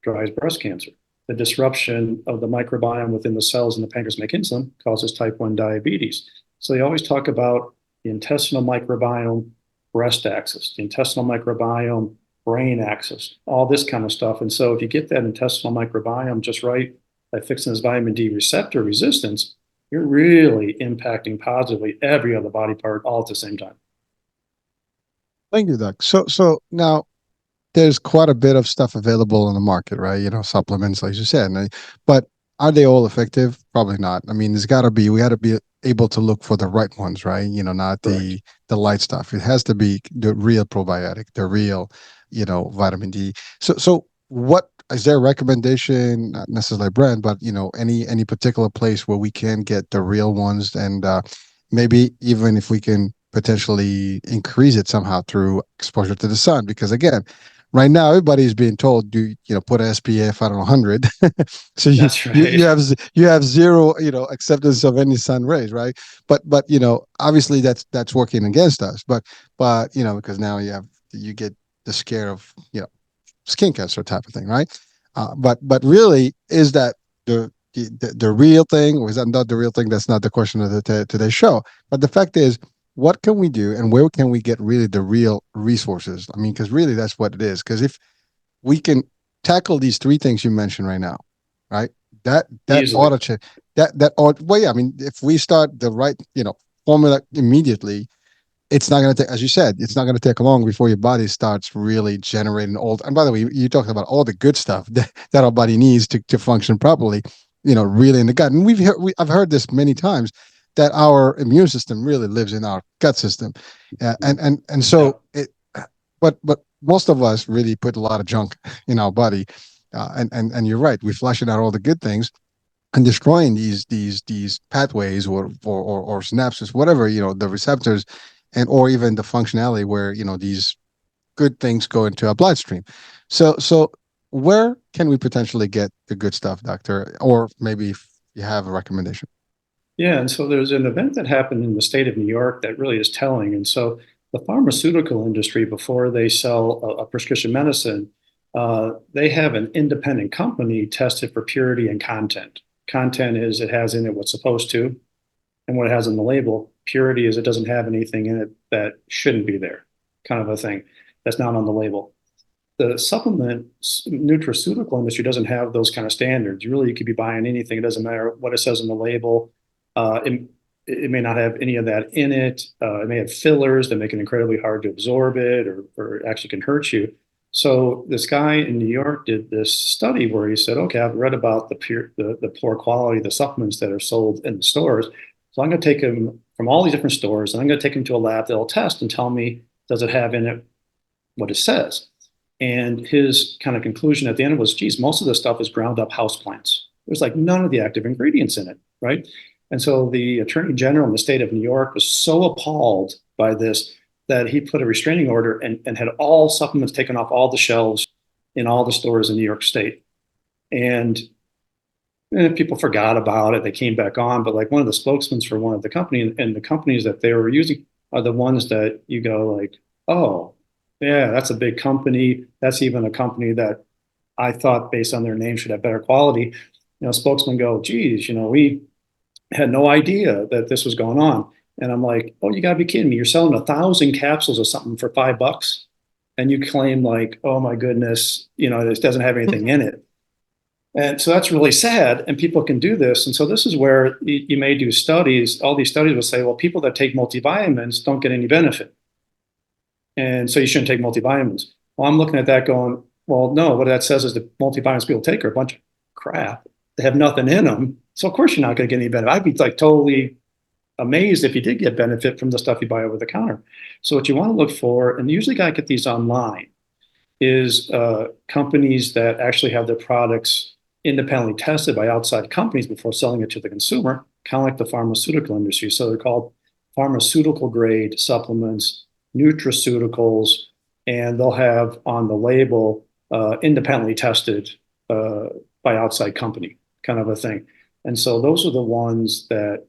drives breast cancer. the disruption of the microbiome within the cells in the pancreas make insulin causes type 1 diabetes. So they always talk about the intestinal microbiome, breast axis, the intestinal microbiome, brain axis, all this kind of stuff. And so if you get that intestinal microbiome just right by fixing this vitamin D receptor resistance, you're really impacting positively every other body part all at the same time. Thank you, Doc. So now there's quite a bit of stuff available on the market, right? Supplements, like you said. But are they all effective? Probably not. I mean, we got to be able to look for the right ones, right? Not Correct. the light stuff. It has to be the real probiotic, the real, vitamin D. So what is there a recommendation, not necessarily brand, but any particular place where we can get the real ones, and maybe even if we can potentially increase it somehow through exposure to the sun, because again, right now everybody's being told, put SPF, I don't know, 100. So That's you right. have zero, acceptance of any sun rays, right? But obviously that's working against us. But because now you get the scare of skin cancer type of thing, right? But really, is that the real thing, or is that not the real thing? That's not the question of today's show. But the fact is, what can we do, and where can we get really the real resources? I mean, because really that's what it is. Because if we can tackle these three things you mentioned right now, right? That ought Easily. to change. That ought. Well, yeah. I mean, if we start the right, formula immediately, it's not going to take, as you said, it's not going to take long before your body starts really generating all. And by the way, you talked about all the good stuff that our body needs to function properly, really in the gut. And I've heard this many times, that our immune system really lives in our gut system. And Yeah. so but most of us really put a lot of junk in our body. And you're right, we're flushing out all the good things and destroying these pathways, or synapses, whatever, the receptors, and or even the functionality where these good things go into our bloodstream. So where can we potentially get the good stuff, doctor? Or maybe if you have a recommendation. Yeah, and so there's an event that happened in the state of New York that really is telling. And so the pharmaceutical industry, before they sell a prescription medicine, they have an independent company tested for purity and content. Content is it has in it what's supposed to, and what it has on the label. Purity is it doesn't have anything in it that shouldn't be there, kind of a thing that's not on the label. The supplement nutraceutical industry doesn't have those kind of standards. Really, you could be buying anything. It doesn't matter what it says on the label. It may not have any of that in it. It may have fillers that make it incredibly hard to absorb it, or actually can hurt you. So this guy in New York did this study where he said, okay, I've read about the poor quality of the supplements that are sold in the stores. So I'm going to take them from all these different stores, and I'm going to take them to a lab that'll test and tell me, does it have in it what it says? And his kind of conclusion at the end was, geez, most of the stuff is ground up houseplants. There's like none of the active ingredients in it, right? And so the attorney general in the state of New York was so appalled by this that he put a restraining order and had all supplements taken off all the shelves in all the stores in New York State. And people forgot about it. They came back on, but like one of the spokesmen for one of the company, and the companies that they were using are the ones that you go like, oh, yeah, that's a big company. That's even a company that I thought based on their name should have better quality. Spokesmen go, geez, we had no idea that this was going on. And I'm like, oh, you gotta be kidding me. You're selling 1,000 capsules of something for $5. And you claim like, oh my goodness, this doesn't have anything in it. And so that's really sad, and people can do this. And so this is where you may do studies. All these studies will say, well, people that take multivitamins don't get any benefit. And so you shouldn't take multivitamins. Well, I'm looking at that going, well, no, what that says is the multivitamins people take are a bunch of crap. They have nothing in them. So of course you're not going to get any benefit. I'd be like totally amazed if you did get benefit from the stuff you buy over the counter. So what you want to look for, and usually got to get these online, is companies that actually have their products independently tested by outside companies before selling it to the consumer, kind of like the pharmaceutical industry. So they're called pharmaceutical grade supplements, nutraceuticals, and they'll have on the label independently tested by outside company, kind of a thing. And so those are the ones that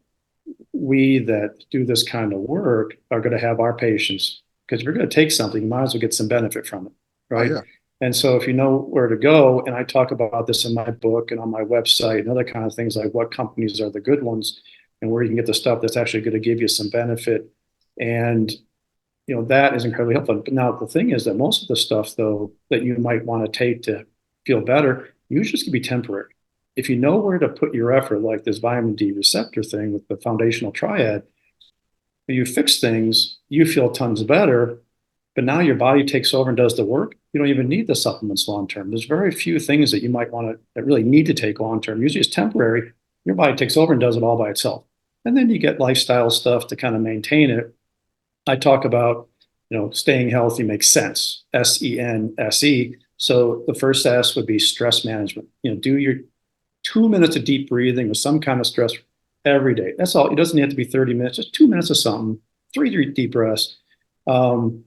we that do this kind of work are going to have our patients, because if you're going to take something, you might as well get some benefit from it, Oh right? yeah. And so if you know where to go, and I talk about this in my book and on my website and other kind of things, like what companies are the good ones and where you can get the stuff that's actually going to give you some benefit. And that is incredibly helpful. But now the thing is that most of the stuff though that you might want to take to feel better usually just can be temporary. If you know where to put your effort, like this vitamin D receptor thing with the foundational triad, you fix things, you feel tons better, but now your body takes over and does the work. You don't even need the supplements long term. There's very few things that you might want to that really need to take long term. Usually it's temporary. Your body takes over and does it all by itself. And then you get lifestyle stuff to kind of maintain it. I talk about, staying healthy makes sense. SENSE. So the first S would be stress management. Do your 2 minutes of deep breathing with some kind of stress every day. That's all. It doesn't have to be 30 minutes, just 2 minutes of something, three deep breaths. Um,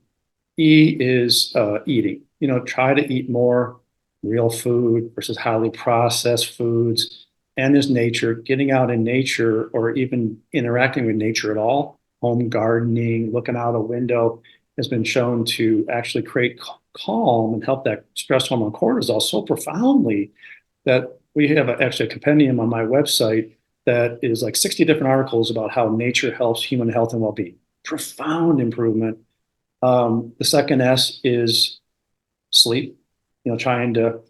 E is eating. Try to eat more real food versus highly processed foods. And there's nature, getting out in nature or even interacting with nature at all. Home gardening, looking out a window has been shown to actually create calm and help that stress hormone cortisol so profoundly that we have actually a compendium on my website that is like 60 different articles about how nature helps human health and well-being. Profound improvement. The second S is sleep. Trying to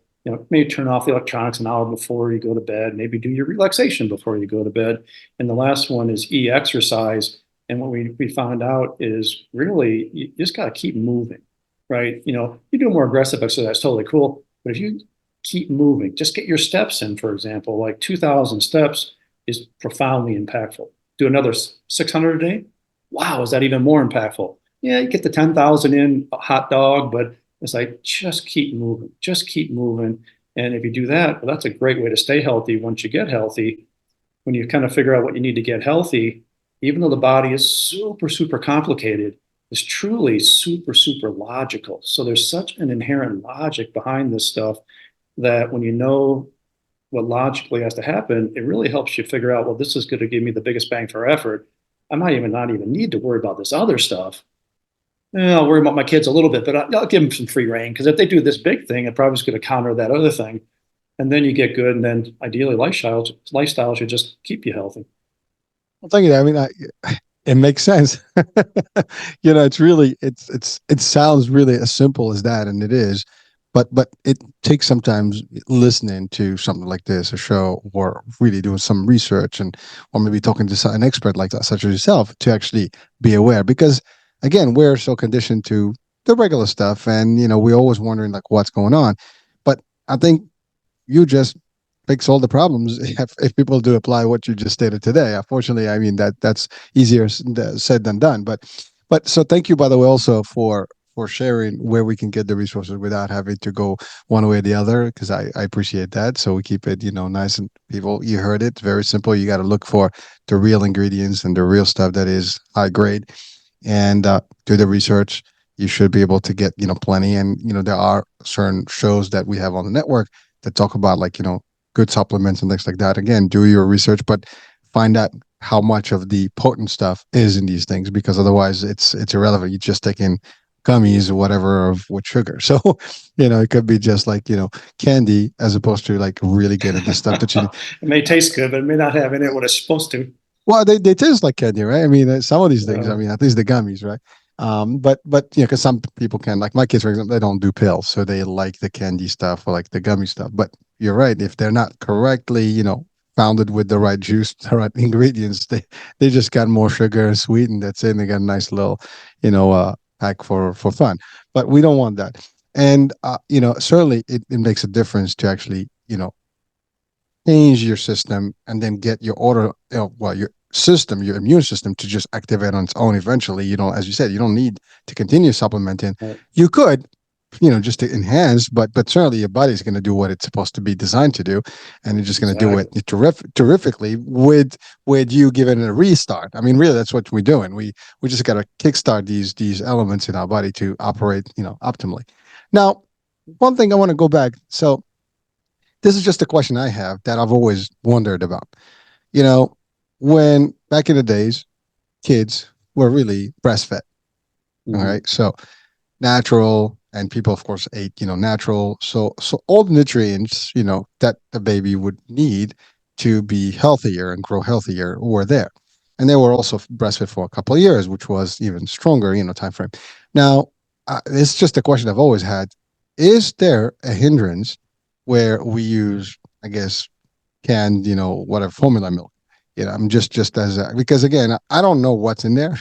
maybe turn off the electronics an hour before you go to bed. Maybe do your relaxation before you go to bed. And the last one is E, exercise. And what we found out is really you just got to keep moving, right? You do more aggressive exercise, that's totally cool. But if you keep moving, just get your steps in, for example, like 2,000 steps is profoundly impactful. Do another 600 a day. Wow, is that even more impactful? Yeah, you get the 10,000 in a hot dog, but it's like, just keep moving, just keep moving. And if you do that, well, that's a great way to stay healthy once you get healthy. When you kind of figure out what you need to get healthy, even though the body is super, super complicated, it's truly super, super logical. So there's such an inherent logic behind this stuff that when you know what logically has to happen, it really helps you figure out, well, this is going to give me the biggest bang for effort. I might even not even need to worry about this other stuff. I'll worry about my kids a little bit, but I'll give them some free reign because if they do this big thing, it probably is going to counter that other thing. And then you get good, and then ideally lifestyle should just keep you healthy. Well, thank you. I mean, it makes sense. It's really it sounds really as simple as that, and it is. But it takes sometimes listening to something like this, a show, or really doing some research, and or maybe talking to an expert like that, such as yourself, to actually be aware. Because again, we're so conditioned to the regular stuff, and we're always wondering like what's going on. But I think you just fix all the problems if people do apply what you just stated today. Unfortunately, I mean that's easier said than done. But so thank you, by the way, also for sharing where we can get the resources without having to go one way or the other, because I appreciate that. So we keep it nice, and people, you heard it, very simple. You got to look for the real ingredients and the real stuff that is high grade, and do the research. You should be able to get plenty, and there are certain shows that we have on the network that talk about like good supplements and things like that. Again, do your research, but find out how much of the potent stuff is in these things, because otherwise it's irrelevant. You're just taking gummies or whatever of with sugar. So it could be just like candy, as opposed to like really getting the stuff that you need. It may taste good, but it may not have in it what it's supposed to. Well, they taste like candy, right? I mean, some of these things. I Uh, mean, at least the gummies, right? But because some people can, like my kids, for example, they don't do pills, so they like the candy stuff or like the gummy stuff. But you're right; if they're not correctly, founded with the right juice, the right ingredients, they just got more sugar and sweet, and that's it. And they got a nice little, pack for fun. But we don't want that. And certainly it makes a difference to actually, change your system and then get your order, well, your system, your immune system, to just activate on its own eventually. As you said, you don't need to continue supplementing. right, You could, just to enhance, but certainly your body's going to do what it's supposed to be designed to do, and it's just going to do it exactly. terrifically with you giving it a restart. I mean, really, that's what we're doing. We just got to kickstart these elements in our body to operate, optimally. Now, one thing I want to go back. So this is just a question I have that I've always wondered about. You know, when back in the days, kids were really breastfed. All Mhm. right. So natural, and people, of course, ate, natural. So all the nutrients, that the baby would need to be healthier and grow healthier were there. And they were also breastfed for a couple of years, which was even stronger, time frame. Now, it's just a question I've always had: is there a hindrance where we use, I guess, canned, whatever formula milk? I'm just as because again, I don't know what's in there.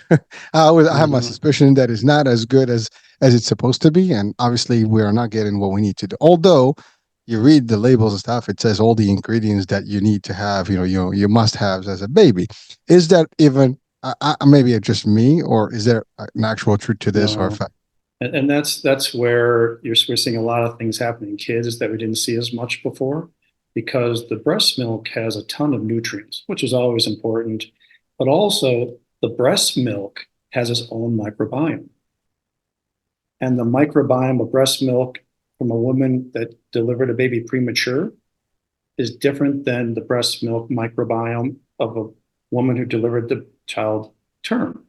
I have my Mhm. suspicion that it's not as good as it's supposed to be, and obviously we are not getting what we need to do. Although you read the labels and stuff, it says all the ingredients that you need to have, you must have as a baby. Is that even maybe it's just me, or is there an actual truth to this or a No. fact? And that's where we're seeing a lot of things happen in kids that we didn't see as much before, because the breast milk has a ton of nutrients, which is always important, but also the breast milk has its own microbiome. And the microbiome of breast milk from a woman that delivered a baby premature is different than the breast milk microbiome of a woman who delivered the child term.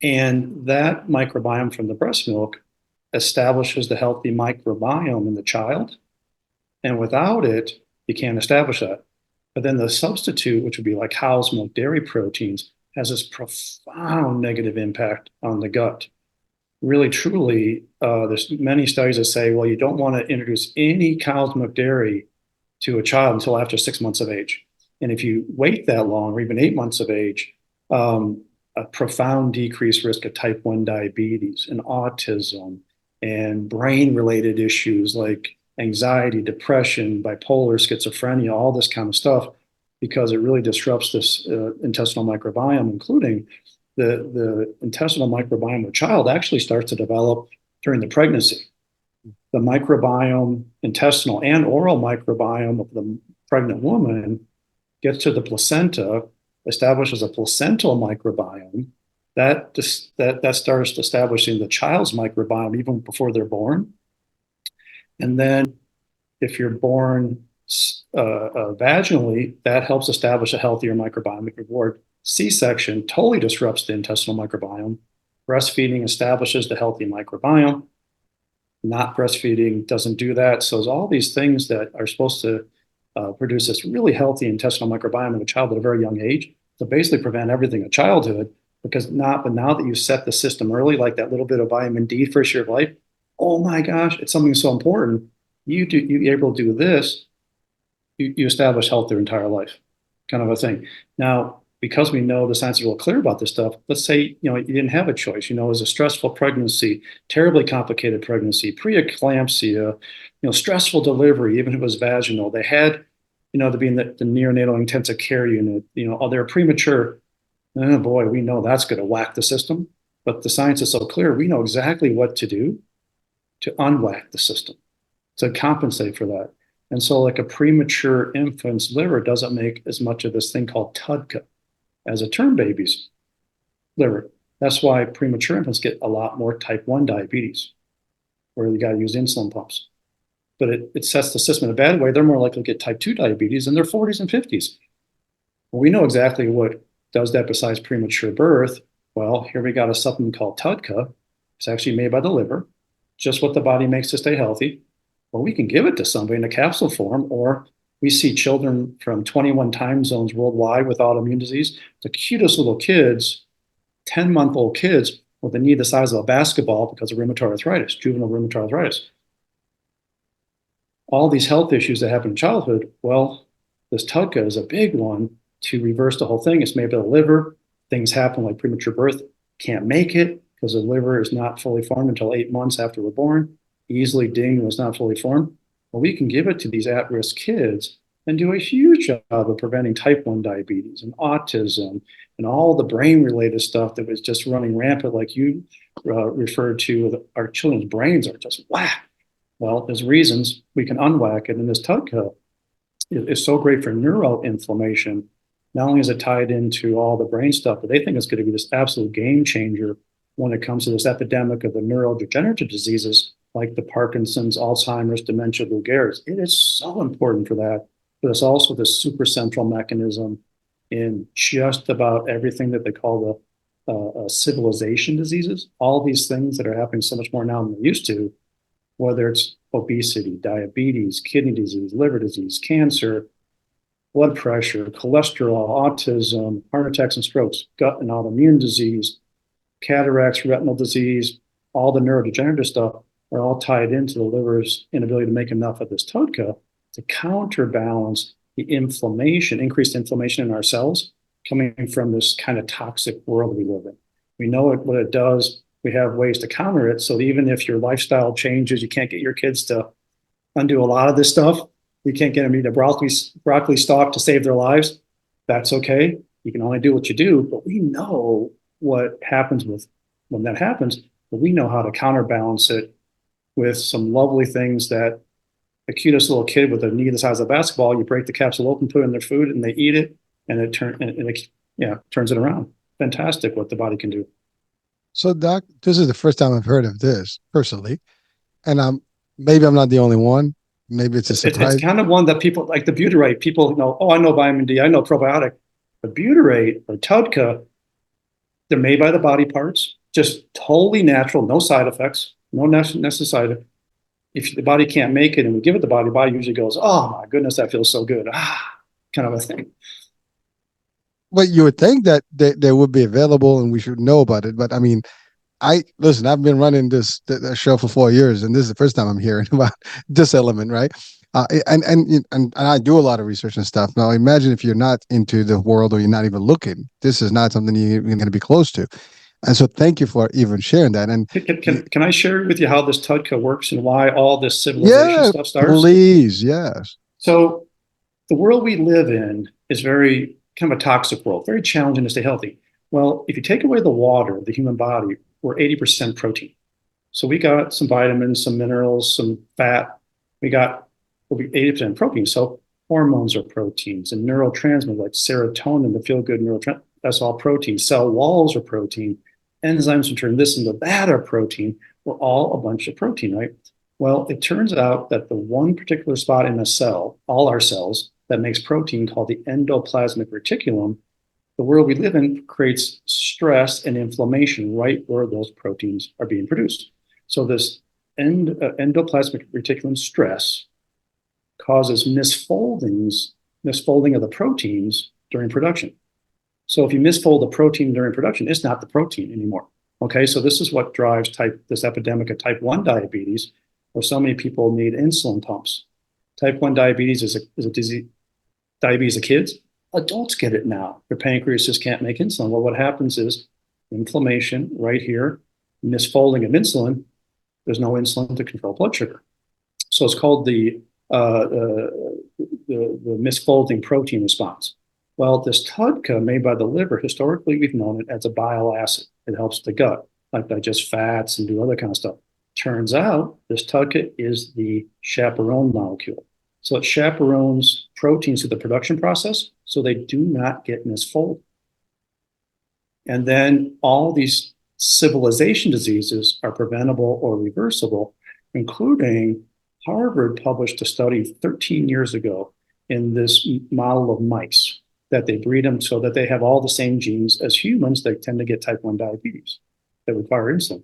And that microbiome from the breast milk establishes the healthy microbiome in the child. And without it, you can't establish that. But then the substitute, which would be like cow's milk, dairy proteins, has this profound negative impact on the gut. Really, truly, there's many studies that say, well, you don't want to introduce any cow's milk dairy to a child until after 6 months of age. And if you wait that long, or even 8 months of age, a profound decreased risk of type 1 diabetes and autism and brain related issues like anxiety, depression, bipolar, schizophrenia, all this kind of stuff, because it really disrupts this intestinal microbiome, including the intestinal microbiome of a child actually starts to develop during the pregnancy. The microbiome, intestinal and oral microbiome of the pregnant woman gets to the placenta, establishes a placental microbiome that starts establishing the child's microbiome even before they're born. And then if you're born vaginally, that helps establish a healthier microbiome. If you're born C-section, totally disrupts the intestinal microbiome. Breastfeeding establishes the healthy microbiome. Not breastfeeding doesn't do that. So there's all these things that are supposed to produce this really healthy intestinal microbiome in a child at a very young age to basically prevent everything in childhood. But now that you set the system early, like that little bit of vitamin D first year of life, oh my gosh, it's something so important. You're able to do this, you establish health their entire life, kind of a thing. Now, because we know the science is real clear about this stuff, let's say you didn't have a choice. It was a stressful pregnancy, terribly complicated pregnancy, preeclampsia, stressful delivery, even if it was vaginal. They had, to be in the neonatal intensive care unit. They're premature. Oh boy, we know that's going to whack the system. But the science is so clear, we know exactly what to do to unwhack the system, to compensate for that. And so, like a premature infant's liver doesn't make as much of this thing called TUDCA as a term baby's liver. That's why premature infants get a lot more type 1 diabetes, where you got to use insulin pumps. But it sets the system in a bad way. They're more likely to get type 2 diabetes in their 40s and 50s. Well, we know exactly what does that besides premature birth. Well, here we got a supplement called TUDCA. It's actually made by the liver, just what the body makes to stay healthy. Well, we can give it to somebody in a capsule form, or we see children from 21 time zones worldwide with autoimmune disease, the cutest little kids, 10-month-old kids with a knee the size of a basketball because of rheumatoid arthritis, juvenile rheumatoid arthritis. All these health issues that happen in childhood, well, this TUDCA is a big one to reverse the whole thing. It's made by the liver. Things happen like premature birth, can't make it because the liver is not fully formed until 8 months after we're born, easily dinged when it's not fully formed. Well, we can give it to these at-risk kids and do a huge job of preventing type 1 diabetes and autism and all the brain-related stuff that was just running rampant, like you referred to. Our children's brains are just whack. Well, there's reasons we can unwhack it, and this TUDCA is so great for neuroinflammation. Not only is it tied into all the brain stuff, but they think it's going to be this absolute game changer when it comes to this epidemic of the neurodegenerative diseases like the Parkinson's, Alzheimer's, dementia, Lou Gehrig's. It is so important for that, but it's also the super central mechanism in just about everything that they call the civilization diseases. All these things that are happening so much more now than they used to. whether it's obesity, diabetes, kidney disease, liver disease, cancer, blood pressure, cholesterol, autism, heart attacks and strokes, gut and autoimmune disease, cataracts, retinal disease, all the neurodegenerative stuff are all tied into the liver's inability to make enough of this TODCA to counterbalance the inflammation, increased inflammation in our cells coming from this kind of toxic world we live in. We know what it does. We have ways to counter it. So even if your lifestyle changes, you can't get your kids to undo a lot of this stuff. You can't get them to eat a broccoli stalk to save their lives. That's okay. You can only do what you do. But we know what happens when that happens. But we know how to counterbalance it with some lovely things that the cutest little kid with a knee the size of a basketball, you break the capsule open, put it in their food, and they eat it, and it turns it around. Fantastic what the body can do. So, Doc, this is the first time I've heard of this personally, and maybe I'm not the only one. Maybe it's a It's surprise. kind of one that people like the butyrate. People know, oh, I know vitamin D, I know probiotic. The butyrate or TUDCA, they're made by the body parts, just totally natural, no side effects, no necessary side effects. If the body can't make it and we give it the body usually goes, oh my goodness, that feels so good. Kind of a thing. But you would think that they would be available and we should know about it. But I mean, listen. I've been running this show for 4 years, and this is the first time I'm hearing about this element, right? And I do a lot of research and stuff. Now, imagine if you're not into the world or you're not even looking. This is not something you're going to be close to. And so, thank you for even sharing that. And Can I share with you how this TUDCA works and why all this civilization yeah, stuff starts? please, yes. So the world we live in is very kind of a toxic world, very challenging to stay healthy. Well, if you take away the water, the human body, we're 80% protein. So we got some vitamins, some minerals, some fat. We'll be 80% protein. So hormones are proteins and neurotransmitters like serotonin, the feel good neurotransmitter, that's all protein. Cell walls are protein. Enzymes to turn this into that are protein. We're all a bunch of protein, right? Well, it turns out that the one particular spot in a cell, all our cells, that makes protein called the endoplasmic reticulum, the world we live in creates stress and inflammation right where those proteins are being produced. So this endoplasmic reticulum stress causes misfolding of the proteins during production. So if you misfold the protein during production, it's not the protein anymore. Okay, so this is what drives this epidemic of type 1 diabetes, where so many people need insulin pumps. Type 1 diabetes is a disease. Diabetes of kids, adults get it now. Their pancreas just can't make insulin. Well, what happens is inflammation right here, misfolding of insulin. There's no insulin to control blood sugar. So it's called the misfolding protein response. Well, this TUDCA made by the liver, historically, we've known it as a bile acid. It helps the gut, like digest fats and do other kind of stuff. Turns out this TUDCA is the chaperone molecule. So it chaperones proteins through the production process so they do not get misfolded. And then all these civilization diseases are preventable or reversible, including Harvard published a study 13 years ago in this model of mice that they breed them so that they have all the same genes as humans that tend to get type 1 diabetes that require insulin.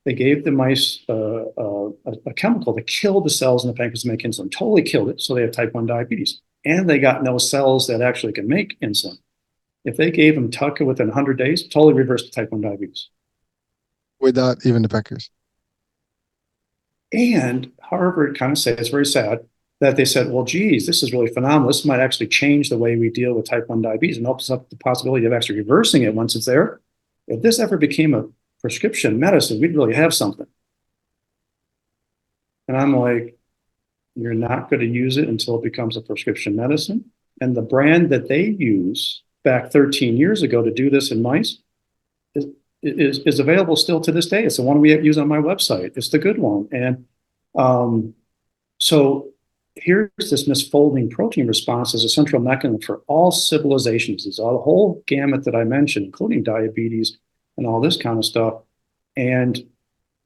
They gave the mice a chemical that killed the cells in the pancreas to make insulin, totally killed it, so they have type 1 diabetes. And they got no cells that actually can make insulin. If they gave them TUDCA within 100 days, totally reversed the type 1 diabetes. Without even the pancreas. And Harvard kind of said, it's very sad, that they said, well, geez, this is really phenomenal. This might actually change the way we deal with type 1 diabetes and opens up the possibility of actually reversing it once it's there. If this ever became a prescription medicine, we'd really have something. And I'm like, you're not going to use it until it becomes a prescription medicine. And the brand that they use back 13 years ago to do this in mice is available still to this day. It's the one we use on my website. It's the good one. And so here's this misfolding protein response as a central mechanism for all civilization diseases, all the whole gamut that I mentioned, including diabetes and all this kind of stuff. And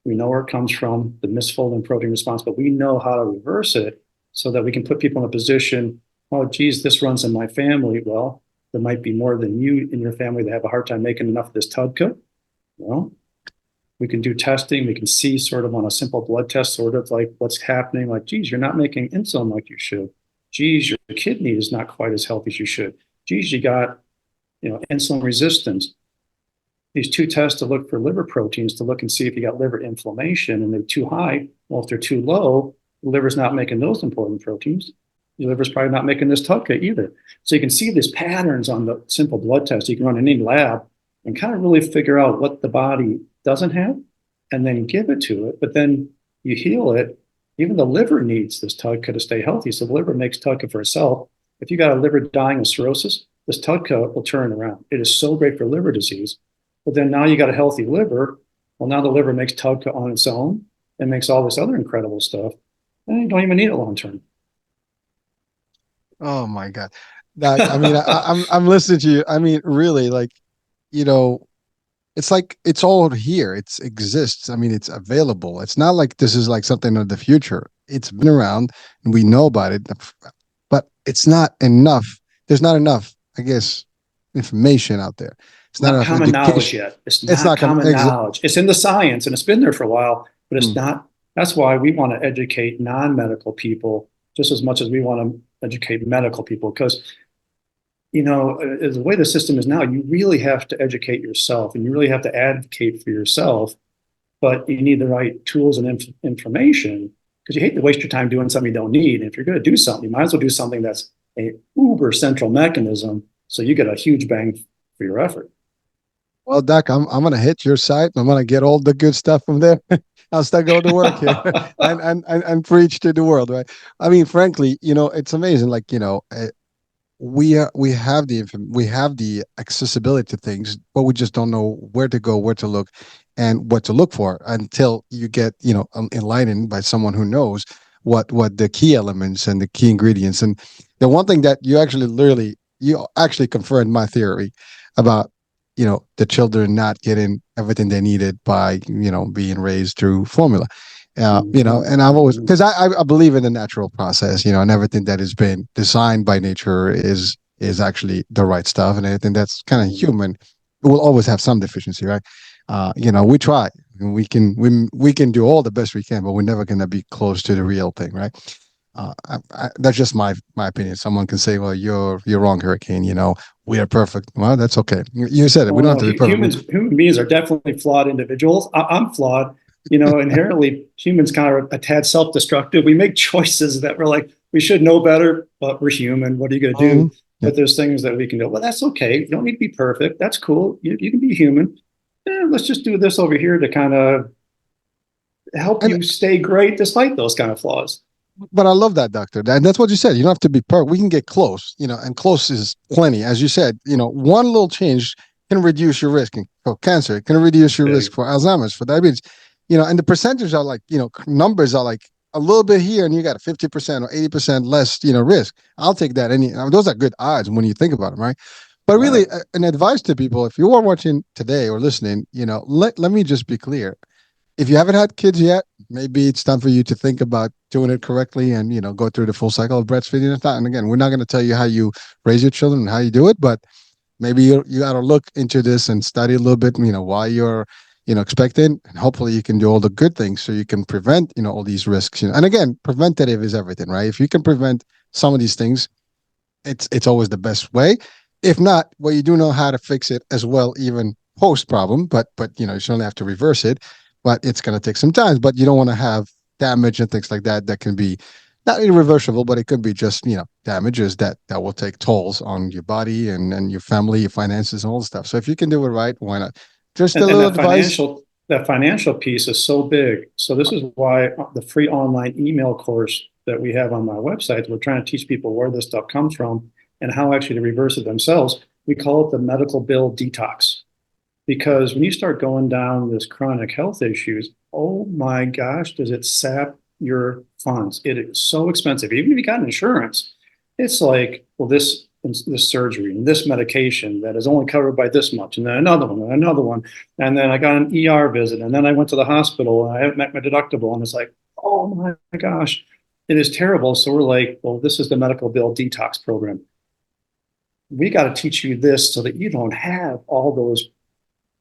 we know where it comes from, the misfolding protein response, but we know how to reverse it so that we can put people in a position, oh, geez, this runs in my family. Well, there might be more than you in your family that have a hard time making enough of this TUDCA. Well, We can do testing. We can see sort of on a simple blood test, sort of like what's happening. Like, geez, you're not making insulin like you should. Geez, your kidney is not quite as healthy as you should. Geez, you got, insulin resistance. These two tests to look for liver proteins to look and see if you got liver inflammation, and they're too high. Well, if they're too low, the liver's not making those important proteins. Your liver's probably not making this TUDCA either. So you can see these patterns on the simple blood test. You can run in any lab and kind of really figure out what the body doesn't have and then give it to it. But then you heal it. Even the liver needs this TUDCA to stay healthy. So the liver makes TUDCA for itself. If you got a liver dying of cirrhosis, this TUDCA will turn around. It is so great for liver disease. But then now you got a healthy liver. Well, now the liver makes TUDCA on its own and makes all this other incredible stuff. And you don't even need it long term. Oh my God. That I mean, I'm listening to you. I mean, really, like, you know, it's like it's all here. It's exists. I mean, it's available. It's not like this is like something of the future. It's been around and we know about it, but it's not enough. There's not enough, I guess, information out there. It's not Not enough common knowledge education. yet. It's It's not not common knowledge. It's in the science and it's been there for a while, but it's mm, not. That's why we want to educate non-medical people just as much as we want to educate medical people. Because, the way the system is now, you really have to educate yourself and you really have to advocate for yourself, but you need the right tools and information because you hate to waste your time doing something you don't need. And if you're going to do something, you might as well do something that's a uber central mechanism so you get a huge bang for your effort. well, Doc, I'm gonna hit your site. I'm gonna get all the good stuff from there. I'll start going to work here and preach to the world, right? I mean, frankly, it's amazing. Like, we have the accessibility to things, but we just don't know where to go, where to look, and what to look for until you get enlightened by someone who knows what the key elements and the key ingredients. And the one thing that you actually confirmed my theory about the children not getting everything they needed by being raised through formula. And I've always, because I believe in the natural process, and everything that has been designed by nature is actually the right stuff, and anything that's kind of human will always have some deficiency, right? We try, we can do all the best we can, but we're never going to be close to the real thing, right? That's just my opinion. Someone can say, "Well, you're wrong, Hurricane. We are perfect." Well, that's okay. You said it. We Oh don't have no, to be perfect. human beings are definitely flawed individuals. I'm flawed. Inherently, humans kind of a tad self-destructive. We make choices that we're like, we should know better, but we're human. What are you going to do? Mhm. Yeah. But there's things that we can do. Well, that's okay. You don't need to be perfect. That's cool. You can be human. Yeah, let's just do this over here to kind of help And you stay great despite those kind of flaws. but I love that, doctor. And that's what you said. You don't have to be perfect. We can get close, and close is plenty. As you said, one little change can reduce your risk for cancer. It can reduce your risk Big. for Alzheimer's, for diabetes. And the percentage are like, numbers are like a little bit here and you got a 50% or 80% less, risk. I'll take that. Those are good odds when you think about them, right? But really, Right. an advice to people, if you are watching today or listening, let me just be clear. If you haven't had kids yet, maybe it's time for you to think about doing it correctly and go through the full cycle of breastfeeding and that. And again, we're not going to tell you how you raise your children and how you do it, but maybe you got to look into this and study a little bit, while you're expecting, and hopefully you can do all the good things so you can prevent all these risks. And again, preventative is everything, right? If you can prevent some of these things, it's always the best way. If not, well, you do know how to fix it as well, even post problem, but you certainly have to reverse it, but it's going to take some time. But you don't want to have damage and things like that can be not irreversible, but it could be just damages that will take tolls on your body and your family, your finances, and all the stuff. So if you can do it right, why not? Just a And little advice. that financial piece is so big. So this is why the free online email course that we have on my website, we're trying to teach people where this stuff comes from and how actually to reverse it themselves. We call it the medical bill detox. Because when you start going down this chronic health issues, oh my gosh, does it sap your funds? It is so expensive. Even if you got insurance, it's like, well, this surgery and this medication that is only covered by this much, and then another one, and another one. And then I got an ER visit, and then I went to the hospital and I haven't met my deductible. And it's like, oh my gosh, it is terrible. So we're like, well, this is the medical bill detox program. We got to teach you this so that you don't have all those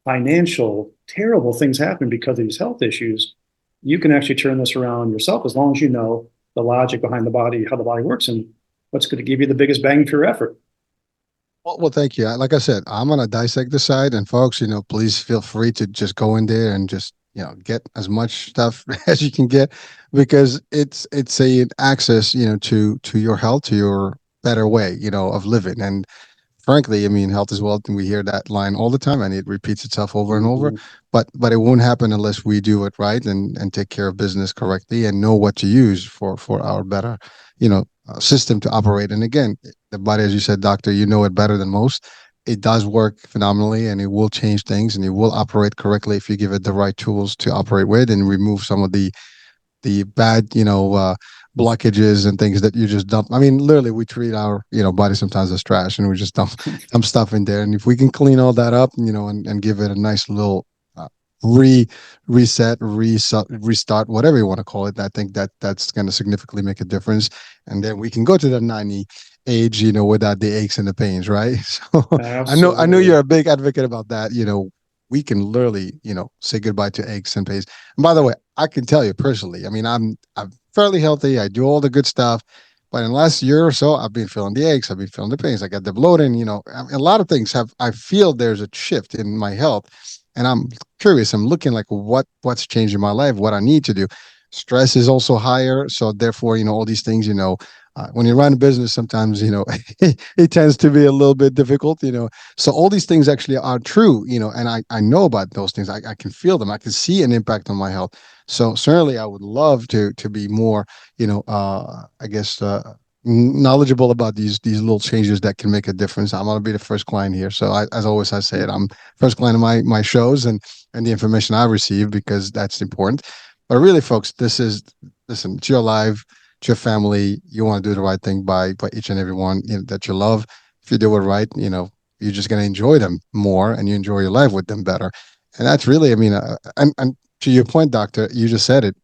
financial, terrible things happen because of these health issues, you can actually turn this around yourself as long as you know the logic behind the body, how the body works, and what's going to give you the biggest bang for your effort. Well, thank you. Like I said, I'm gonna dissect the site, and folks, please feel free to just go in there and just get as much stuff as you can get, because it's a access to your health, to your better way of living. And frankly, I mean, health is wealth, and we hear that line all the time, and it repeats itself over and over. Mm-hmm. But it won't happen unless we do it right and take care of business correctly and know what to use for our better, system to operate. And again, the body, as you said, doctor, you know it better than most. It does work phenomenally, and it will change things, and it will operate correctly if you give it the right tools to operate with and remove some of the bad, blockages and things that you just dump. I mean, literally, we treat our, body sometimes as trash, and we just dump stuff in there. And if we can clean all that up, and give it a nice little re reset, restart, whatever you want to call it, I think that's going to significantly make a difference. And then we can go to the 90 age, without the aches and the pains, right? So I know you're Absolutely. a big advocate about that. We can literally, say goodbye to aches and pains. And by the way, I can tell you personally, I mean, I'm fairly healthy. I do all the good stuff. But in the last year or so, I've been feeling the aches. I've been feeling the pains. I got the bloating. I mean, a lot of things have. I feel there's a shift in my health, and I'm curious. I'm looking like what's changed in my life, what I need to do. Stress is also higher, so therefore, all these things. When you run a business, sometimes it tends to be a little bit difficult. So all these things actually are true. And I know about those things. I can feel them. I can see an impact on my health. So certainly, I would love to be more, I guess, knowledgeable about these little changes that can make a difference. I'm gonna be the first client here. So as always, I say it. I'm first client of my shows and the information I receive, because that's important. But really, folks, listen. It's your life. It's your family. You want to do the right thing by each and every one that you love. If you do it right, you're just gonna enjoy them more, and you enjoy your life with them better. And that's really, I mean, and to your point, doctor, you just said it.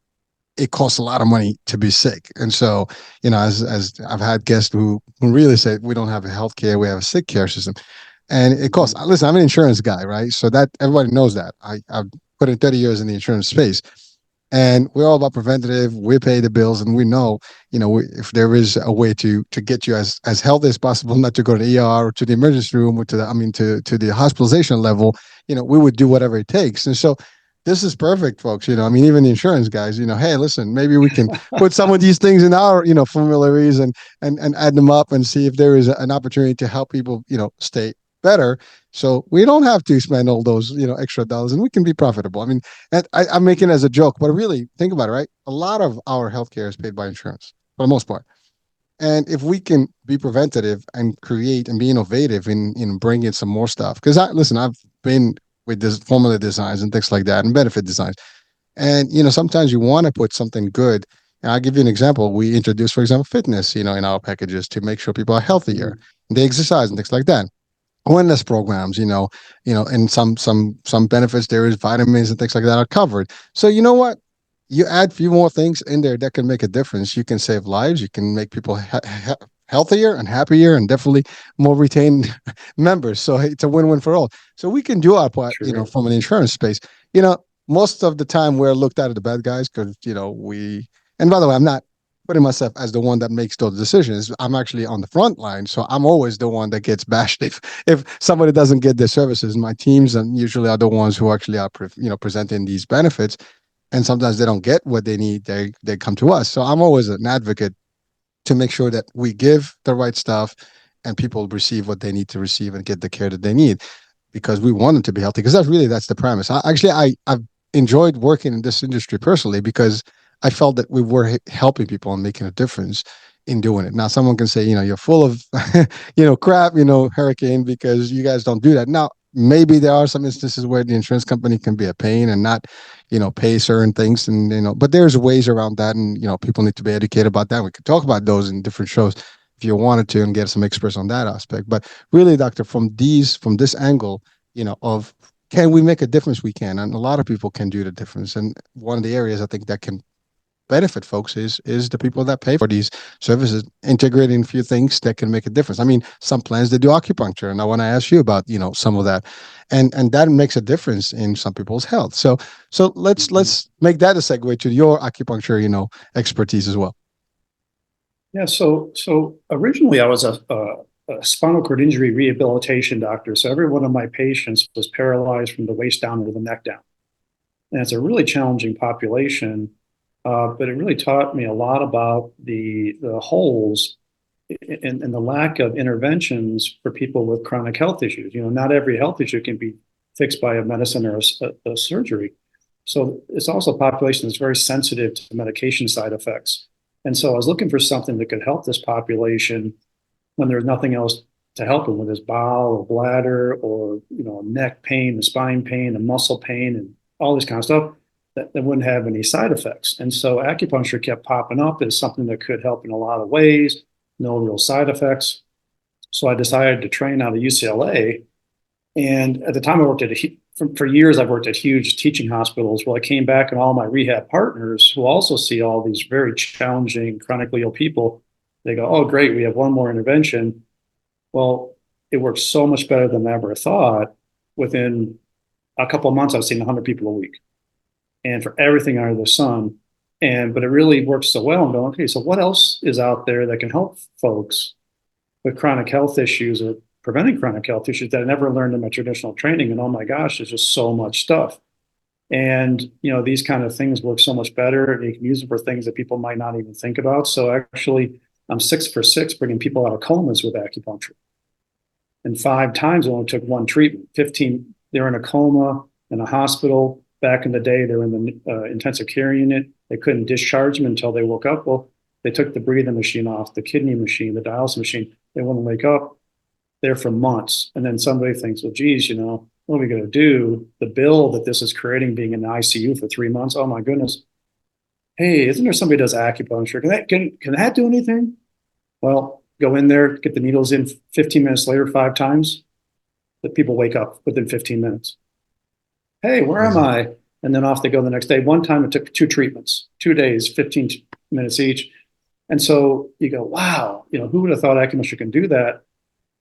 It costs a lot of money to be sick, and so as I've had guests who really say we don't have a healthcare, we have a sick care system, and it costs. Mm-hmm. Listen, I'm an insurance guy, right? So that everybody knows that I've put in 30 years in the insurance space, and we're all about preventative. We pay the bills, and we know, if there is a way to get you as healthy as possible, not to go to the ER or to the emergency room or to the hospitalization level, we would do whatever it takes. And so this is perfect, folks. I mean, even the insurance guys, hey, listen, maybe we can put some of these things in our, formularies and add them up and see if there is an opportunity to help people, stay better. So we don't have to spend all those, extra dollars, and we can be profitable. I mean, and I'm making it as a joke, but really think about it, right? A lot of our healthcare is paid by insurance for the most part. And if we can be preventative and create and be innovative in bringing some more stuff, because listen, I've been with this formula designs and things like that and benefit designs. And, sometimes you want to put something good. And I'll give you an example. We introduced, for example, fitness, in our packages to make sure people are healthier. They exercise and things like that. Wellness programs, and some benefits, there is vitamins and things like that are covered. So you know what? You add a few more things in there that can make a difference. You can save lives. You can make people healthier and happier, and definitely more retained members. So hey, it's a win-win for all. So we can do our part, Sure. from an insurance space. You know, most of the time we're looked at as the bad guys because we. And by the way, I'm not putting myself as the one that makes those decisions. I'm actually on the front line, so I'm always the one that gets bashed if somebody doesn't get their services. My teams and usually are the ones who actually are presenting these benefits, and sometimes they don't get what they need. They come to us. So I'm always an advocate to make sure that we give the right stuff and people receive what they need to receive and get the care that they need, because we want them to be healthy, because that's the premise. I've enjoyed working in this industry personally, because I felt that we were helping people and making a difference in doing it. Now someone can say, you're full of crap, hurricane, because you guys don't do that. Now maybe there are some instances where the insurance company can be a pain and not pay certain things, and but there's ways around that, and people need to be educated about that. We could talk about those in different shows if you wanted to and get some experts on that aspect. But really, doctor, from this angle, of can we make a difference? We can, and a lot of people can do the difference. And one of the areas I think that can benefit, folks, is the people that pay for these services, integrating a few things that can make a difference. I mean, some plans they do acupuncture, and I want to ask you about some of that, and that makes a difference in some people's health. So let's make that a segue to your acupuncture expertise as well. Yeah, so originally I was a spinal cord injury rehabilitation doctor. So every one of my patients was paralyzed from the waist down to the neck down. And it's a really challenging population, but it really taught me a lot about the holes and the lack of interventions for people with chronic health issues. Not every health issue can be fixed by a medicine or a surgery. So it's also a population that's very sensitive to medication side effects. And so I was looking for something that could help this population when there's nothing else to help them with his bowel or bladder or neck pain, the spine pain, the muscle pain, and all this kind of stuff that wouldn't have any side effects. And so acupuncture kept popping up as something that could help in a lot of ways, no real side effects. So I decided to train out of UCLA. And at the time I worked for years, I've worked at huge teaching hospitals. Well, I came back and all my rehab partners who also see all these very challenging, chronically ill people, they go, oh, great, we have one more intervention. Well, it works so much better than I ever thought. Within a couple of months, I've seen 100 people a week, and for everything under the sun. But it really works so well. I'm going, okay, so what else is out there that can help folks with chronic health issues or preventing chronic health issues that I never learned in my traditional training? And oh my gosh, there's just so much stuff. And these kind of things work so much better, and you can use them for things that people might not even think about. So actually, I'm 6 for 6 bringing people out of comas with acupuncture. And 5 times it only took one treatment. 15, they're in a coma in a hospital. Back in the day, they were in the intensive care unit. They couldn't discharge them until they woke up. Well, they took the breathing machine off, the kidney machine, the dialysis machine. They wouldn't wake up there for months. And then somebody thinks, well, geez, what are we going to do? The bill that this is creating being in the ICU for 3 months. Oh my goodness. Hey, isn't there somebody who does acupuncture? Can that do anything? Well, go in there, get the needles in 15 minutes later, 5 times. The people wake up within 15 minutes. Hey, where am I? And then off they go the next day. One time it took 2 treatments, 2 days, 15 minutes each. And so you go, wow, who would have thought acupuncture can do that?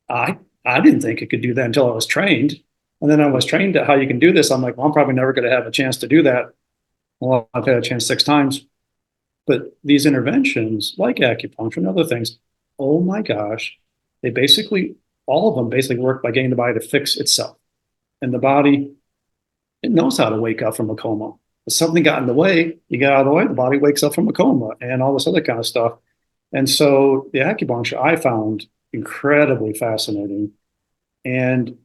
I didn't think it could do that until I was trained. And then I was trained at how you can do this. I'm like, well, I'm probably never going to have a chance to do that. Well, I've had a chance 6 times. But these interventions, like acupuncture and other things, oh my gosh, all of them basically work by getting the body to fix itself. And the body, it knows how to wake up from a coma. If something got in the way, you get out of the way, the body wakes up from a coma and all this other kind of stuff. And so the acupuncture I found incredibly fascinating. And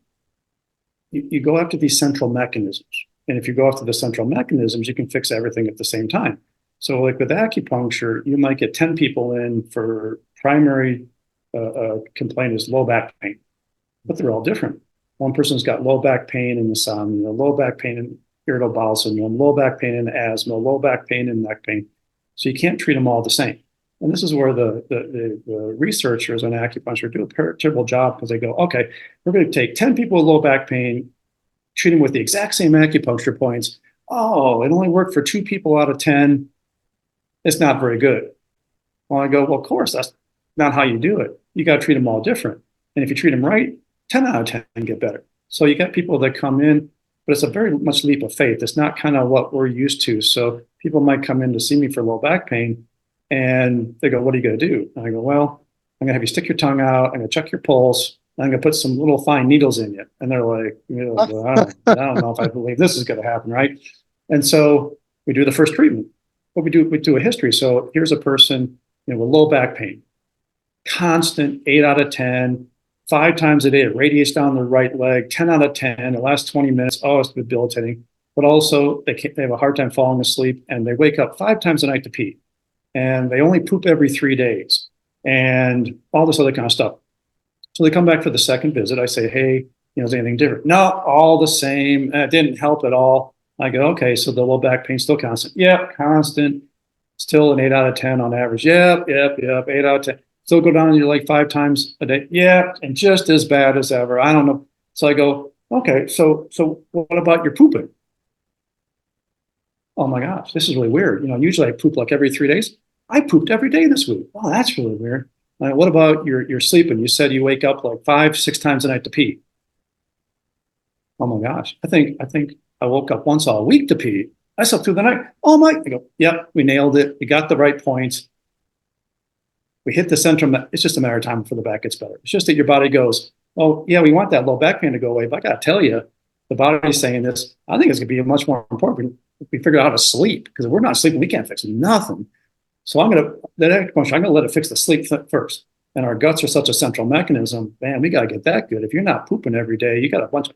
you go after these central mechanisms. And if you go after the central mechanisms, you can fix everything at the same time. So like with acupuncture, you might get 10 people in for primary complaint is low back pain, but they're all different. One person's got low back pain and insomnia, low back pain and irritable bowel syndrome, low back pain and asthma, low back pain and neck pain. So you can't treat them all the same. And this is where the researchers on acupuncture do a terrible job, because they go, okay, we're going to take 10 people with low back pain, treat them with the exact same acupuncture points. Oh, it only worked for 2 people out of 10. It's not very good. Well, I go, well, of course, that's not how you do it. You got to treat them all different. And if you treat them right, 10 out of 10 get better. So you got people that come in, but it's a very much leap of faith. It's not kind of what we're used to. So people might come in to see me for low back pain, and they go, what are you going to do? And I go, well, I'm going to have you stick your tongue out. I'm going to check your pulse. And I'm going to put some little fine needles in you. And they're like, well, I don't know if I believe this is going to happen, right? And so we do the first treatment. What we do a history. So here's a person with low back pain, constant 8 out of 10, 5 times a day. It radiates down the right leg, 10 out of 10. The last 20 minutes, oh, it's debilitating. But also they have a hard time falling asleep, and they wake up 5 times a night to pee. And they only poop every 3 days, and all this other kind of stuff. So they come back for the second visit. I say, hey, is anything different? No, all the same. It didn't help at all. I go, okay, so the low back pain still constant. Yep, constant. Still an 8 out of 10 on average. Yep, 8 out of 10. Still go down to your leg 5 times a day. Yeah, and just as bad as ever. I don't know. So I go, okay, so what about your pooping? oh my gosh, this is really weird. Usually I poop like every 3 days. I pooped every day this week. Oh, that's really weird. What about your sleeping? You said you wake up like 5, 6 times a night to pee. Oh my gosh. I think I woke up once all week to pee. I slept through the night. Oh my, I go, yep, we nailed it. We got the right points. We hit the center. It's just a matter of time before the back gets better. It's just that your body goes, oh yeah, we want that low back pain to go away. But I got to tell you, the body's saying this. I think it's going to be much more important if we figure out how to sleep, because if we're not sleeping, we can't fix nothing. So I'm going to let it fix the sleep first. And our guts are such a central mechanism. Man, we got to get that good. If you're not pooping every day, you got a bunch of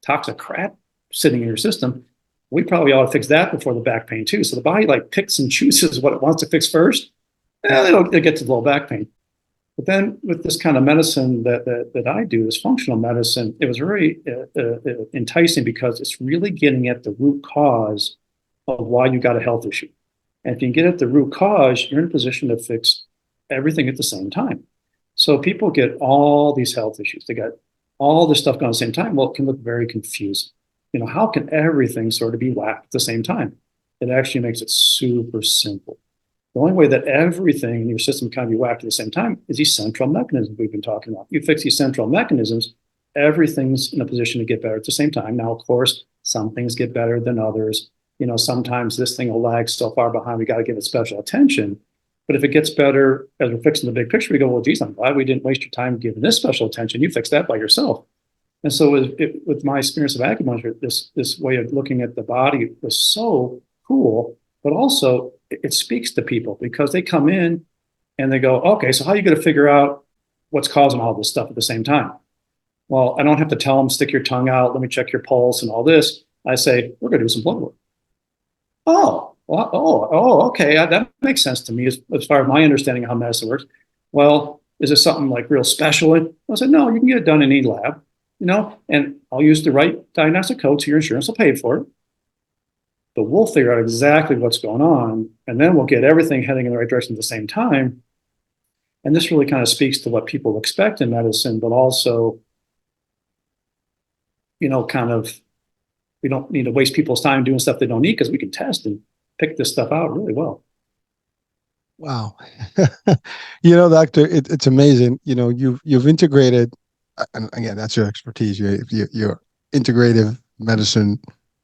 toxic crap sitting in your system. We probably ought to fix that before the back pain too. So the body like picks and chooses what it wants to fix first. They'll get to the low back pain. But then with this kind of medicine that I do, this functional medicine, it was very enticing because it's really getting at the root cause of why you got a health issue. And if you can get at the root cause, you're in a position to fix everything at the same time. So people get all these health issues. They got all this stuff going at the same time. Well, it can look very confusing. How can everything sort of be whacked at the same time? It actually makes it super simple. The only way that everything in your system can be whacked at the same time is these central mechanisms we've been talking about. You fix these central mechanisms, everything's in a position to get better at the same time. Now, of course, some things get better than others. Sometimes this thing will lag so far behind, we got to give it special attention. But if it gets better as we're fixing the big picture, we go, well, geez, I'm glad we didn't waste your time giving this special attention. You fixed that by yourself. And so with my experience of acupuncture, this way of looking at the body was so cool, but also it speaks to people because they come in and they go, okay, so how are you going to figure out what's causing all this stuff at the same time? Well, I don't have to tell them, stick your tongue out, let me check your pulse and all this. I say, we're going to do some blood work. Okay, that makes sense to me as far as my understanding of how medicine works. Well, is it something like real special? I said, no, you can get it done in any lab, and I'll use the right diagnostic code so your insurance will pay for it. But we'll figure out exactly what's going on, and then we'll get everything heading in the right direction at the same time. And this really kind of speaks to what people expect in medicine, but also, kind of, we don't need to waste people's time doing stuff they don't need because we can test and pick this stuff out really well. Wow. Doctor, it's amazing. You've integrated, and again, that's your expertise. You're integrative medicine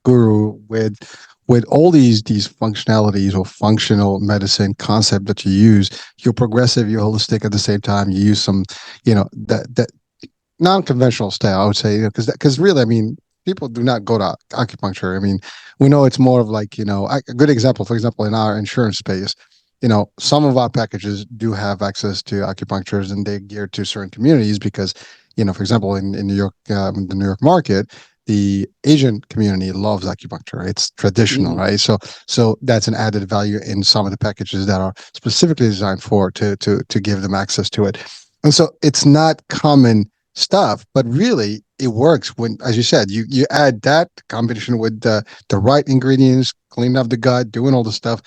guru with all these functionalities or functional medicine concept that you use. You're progressive, you're holistic at the same time. You use some, that non-conventional style, I would say, because really, I mean, people do not go to acupuncture. I mean, we know it's more of like, a good example, for example, in our insurance space, some of our packages do have access to acupuncturists and they're geared to certain communities because, for example, in New York, the New York market, the Asian community loves acupuncture. It's traditional, right? So that's an added value in some of the packages that are specifically designed to give them access to it. And so it's not common stuff, but really it works when, as you said, you add that combination with the right ingredients, cleaning up the gut, doing all the stuff,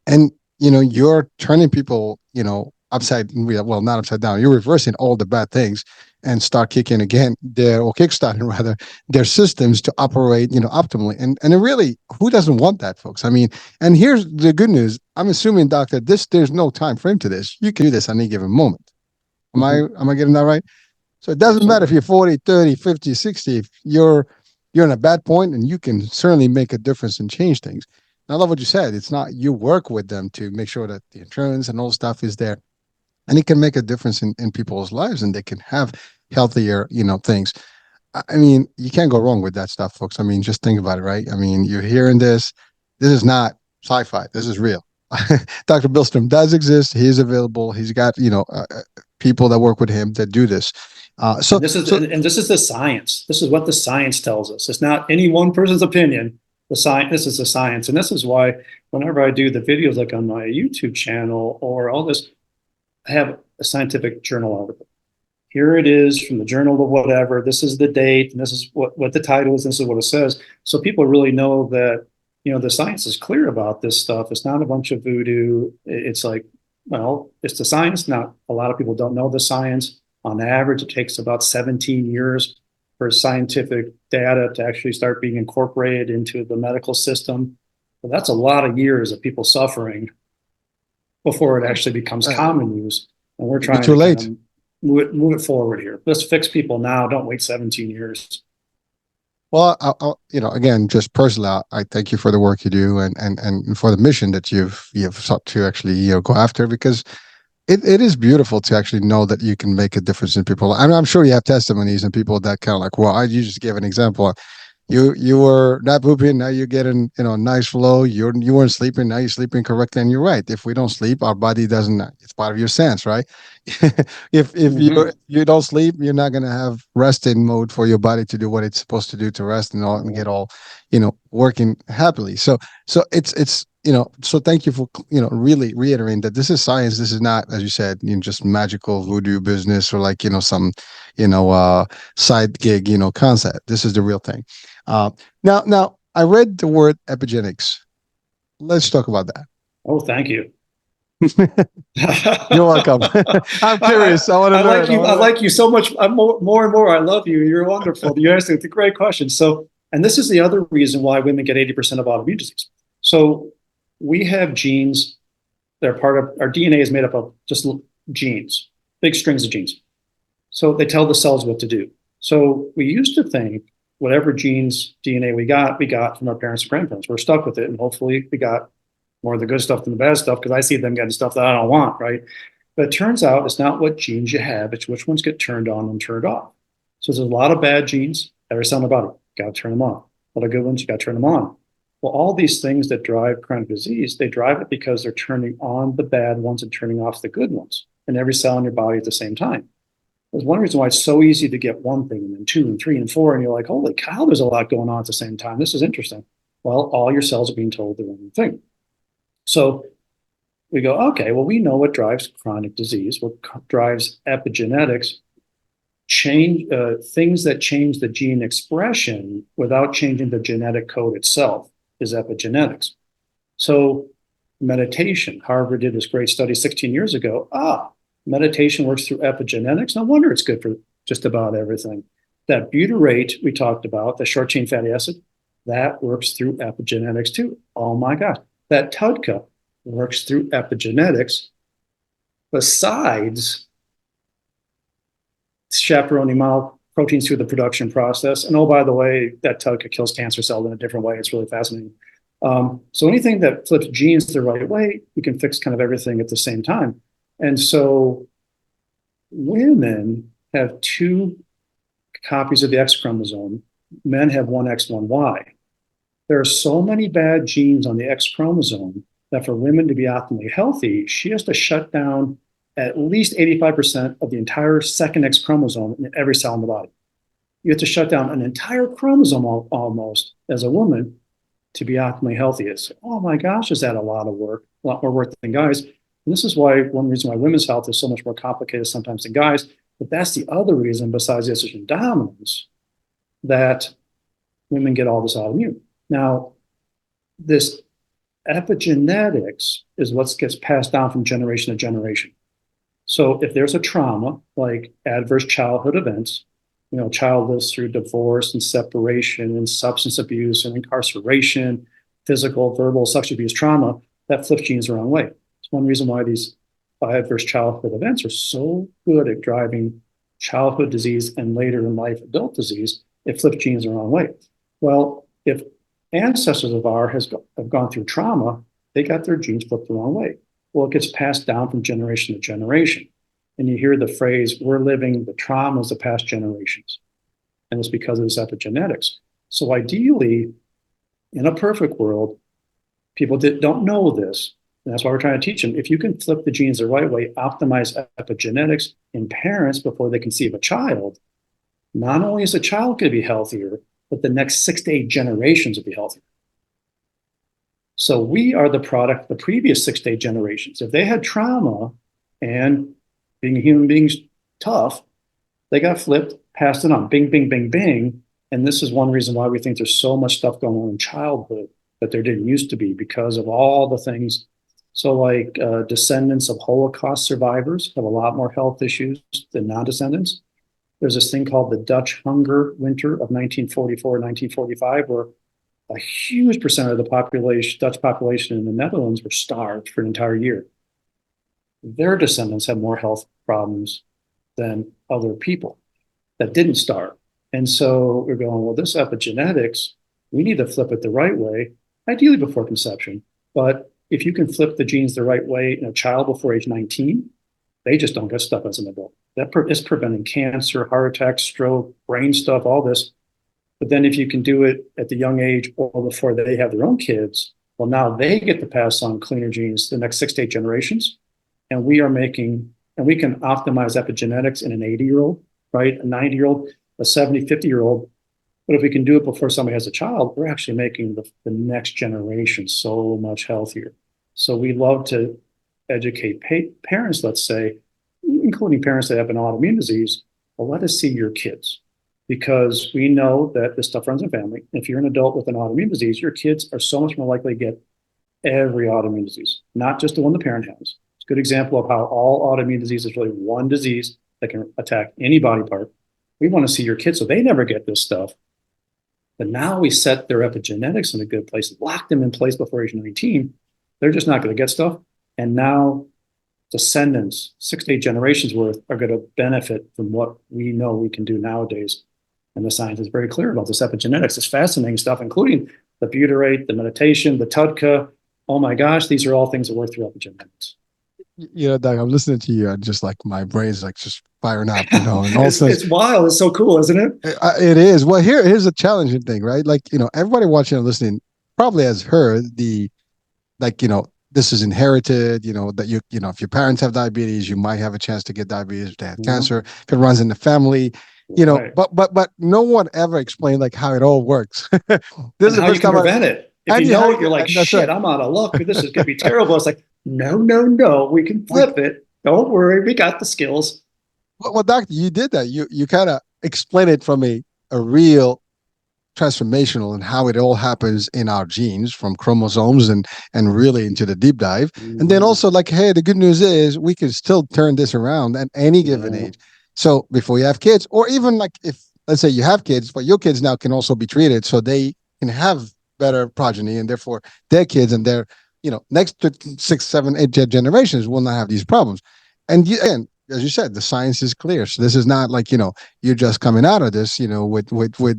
and you're turning people, not upside down. You're reversing all the bad things and start kicking again or kickstarting rather their systems to operate, optimally. And really, who doesn't want that, folks? I mean, and here's the good news. I'm assuming, doctor, there's no time frame to this. You can do this at any given moment. Am I getting that right? So it doesn't matter if you're 40, 30, 50, 60, if you're in a bad point, and you can certainly make a difference and change things. And I love what you said. It's not, you work with them to make sure that the insurance and all the stuff is there. And it can make a difference in people's lives, and they can have healthier, things. I mean, you can't go wrong with that stuff, folks. I mean, just think about it, right? I mean, you're hearing this. This is not sci-fi. This is real. Dr. Bilstrom does exist. He is available. He's got, people that work with him that do this. This is the science. This is what the science tells us. It's not any one person's opinion. This is the science. And this is why whenever I do the videos like on my YouTube channel or all this, I have a scientific journal article. Here it is from the journal of whatever. This is the date, and this is what the title is. This is what it says. So people really know that, the science is clear about this stuff. It's not a bunch of voodoo. It's like, well, it's the science. Not a lot of people don't know the science. On average, it takes about 17 years for scientific data to actually start being incorporated into the medical system. But that's a lot of years of people suffering before it actually becomes common use. And we're It'd be trying too to kind late. of move it forward here. Let's fix people now. Don't wait 17 years. Well, again, just personally, I thank you for the work you do, and for the mission that you've sought to actually go after, because it is beautiful to actually know that you can make a difference in people. I'm sure you have testimonies and people that kind of like, well, you just gave an example. You were not pooping, now you're getting nice flow. You weren't sleeping, now you're sleeping correctly. And you're right, if we don't sleep, our body doesn't, it's part of your sense, right? If you don't sleep, you're not going to have resting mode for your body to do what it's supposed to do, to rest and all, and get all working happily. So it's so thank you for really reiterating that this is science. This is not, as you said, just magical voodoo business, or like some side gig concept. This is the real thing. uh, now I read the word epigenetics. Let's talk about Oh, thank you. that. You're welcome. I'm curious. I want to I like learn. you. I like you so much. I'm more and more. I love you. You're wonderful. You asked a great question. So, and this is the other reason why women get 80% of autoimmune disease. So we have genes. They're part of our DNA is made up of just genes, big strings of genes. So they tell the cells what to do. So we used to think whatever genes, DNA we got from our parents and grandparents. We're stuck with it, and hopefully we got more of the good stuff than the bad stuff, because I see them getting stuff that I don't want, right? But it turns out it's not what genes you have, it's which ones get turned on and turned off. So there's a lot of bad genes, every cell in the body, got to turn them on. A lot of good ones, you got to turn them on. Well, all these things that drive chronic disease, they drive it because they're turning on the bad ones and turning off the good ones in every cell in your body at the same time. There's one reason why it's so easy to get one thing and then two and three and four, and you're like, holy cow, there's a lot going on at the same time. This is interesting. Well, all your cells are being told the wrong thing. So we go, okay, well, we know what drives chronic disease, what drives epigenetics, things that change the gene expression without changing the genetic code itself is epigenetics. So meditation, Harvard did this great study 16 years ago. Meditation works through epigenetics. No wonder it's good for just about everything. That butyrate we talked about, the short chain fatty acid, that works through epigenetics too. Oh my gosh. That TUDCA works through epigenetics, besides chaperoning mild proteins through the production process. And oh, by the way, that TUDCA kills cancer cells in a different way. It's really fascinating. So anything that flips genes the right way, you can fix kind of everything at the same time. And so women have two copies of the X chromosome. Men have one X, one Y. There are so many bad genes on the X chromosome that for women to be optimally healthy, she has to shut down at least 85% of the entire second X chromosome in every cell in the body. You have to shut down an entire chromosome almost as a woman to be optimally healthy. It's, oh my gosh, is that a lot of work? A lot more work than guys. And this is why one reason why women's health is so much more complicated sometimes than guys. But that's the other reason, besides the estrogen dominance, that women get all this autoimmune. Now, this epigenetics is what gets passed down from generation to generation. So if there's a trauma, like adverse childhood events, child lives through divorce and separation and substance abuse and incarceration, physical, verbal, sexual abuse trauma, that flips genes the wrong way. It's one reason why these adverse childhood events are so good at driving childhood disease and later in life adult disease. It flips genes the wrong way. Well, if ancestors of ours have gone through trauma, they got their genes flipped the wrong way. Well, it gets passed down from generation to generation. And you hear the phrase, we're living the traumas of past generations. And it's because of this epigenetics. So ideally, in a perfect world, people don't know this. And that's why we're trying to teach them. If you can flip the genes the right way, optimize epigenetics in parents before they conceive a child, not only is the child going to be healthier, but the next 6 to 8 generations will be healthier. So we are the product of the previous 6 to 8 generations. If they had trauma and being human beings tough, they got flipped, passed it on, bing, bing, bing, bing. And this is one reason why we think there's so much stuff going on in childhood that there didn't used to be, because of all the things. So like descendants of Holocaust survivors have a lot more health issues than non-descendants. There's this thing called the Dutch hunger winter of 1944, 1945, where a huge percent of the population, Dutch population in the Netherlands, were starved for an entire year. Their descendants have more health problems than other people that didn't starve. And so we're going, well, this epigenetics, we need to flip it the right way, ideally before conception. But if you can flip the genes the right way in a child before age 19, they just don't get stuff as an adult. That is preventing cancer, heart attack, stroke, brain stuff, all this. But then if you can do it at the young age or before they have their own kids, well, now they get to pass on cleaner genes to the next 6 to 8 generations. And we can optimize epigenetics in an 80-year-old, right? A 90-year-old, a 70, 50-year-old. But if we can do it before somebody has a child, we're actually making the next generation so much healthier. So we love to educate parents, let's say, including parents that have an autoimmune disease, well, let us see your kids. Because we know that this stuff runs in family. If you're an adult with an autoimmune disease, your kids are so much more likely to get every autoimmune disease, not just the one the parent has. It's a good example of how all autoimmune disease is really one disease that can attack any body part. We want to see your kids so they never get this stuff. But now we set their epigenetics in a good place, lock them in place before age 19. They're just not going to get stuff. And now descendants, 6 to 8 generations worth, are going to benefit from what we know we can do nowadays. And the science is very clear about this epigenetics. It's fascinating stuff, including the butyrate, the meditation, the TUDCA. Oh my gosh, these are all things that work through epigenetics. Doug, I'm listening to you and just like my brain's like just firing up, and also It's wild. It's so cool, isn't it? it is. Well, here's a challenging thing, right? Like, everybody watching and listening probably has heard this is inherited, that if your parents have diabetes, you might have a chance to get diabetes. If they have cancer, if it runs in the family, Right. but no one ever explained like how it all works. This is the How you first can time prevent it. If and you you know have, it, you're like, that's shit, right. I'm out of luck. This is going to be terrible. It's like, no, no, no. We can We, flip it. Don't worry. We got the skills. well, doctor, you did that. You kind of explained it from a real transformational and how it all happens in our genes from chromosomes and really into the deep dive. And then Mm-hmm. also like, hey, the good news is we can still turn this around at any given Yeah. age. So before you have kids, or even like if let's say you have kids, but your kids now can also be treated so they can have better progeny and therefore their kids and their next to 6, 7, 8 generations will not have these problems. And again, as you said, the science is clear. So this is not like you're just coming out of this, with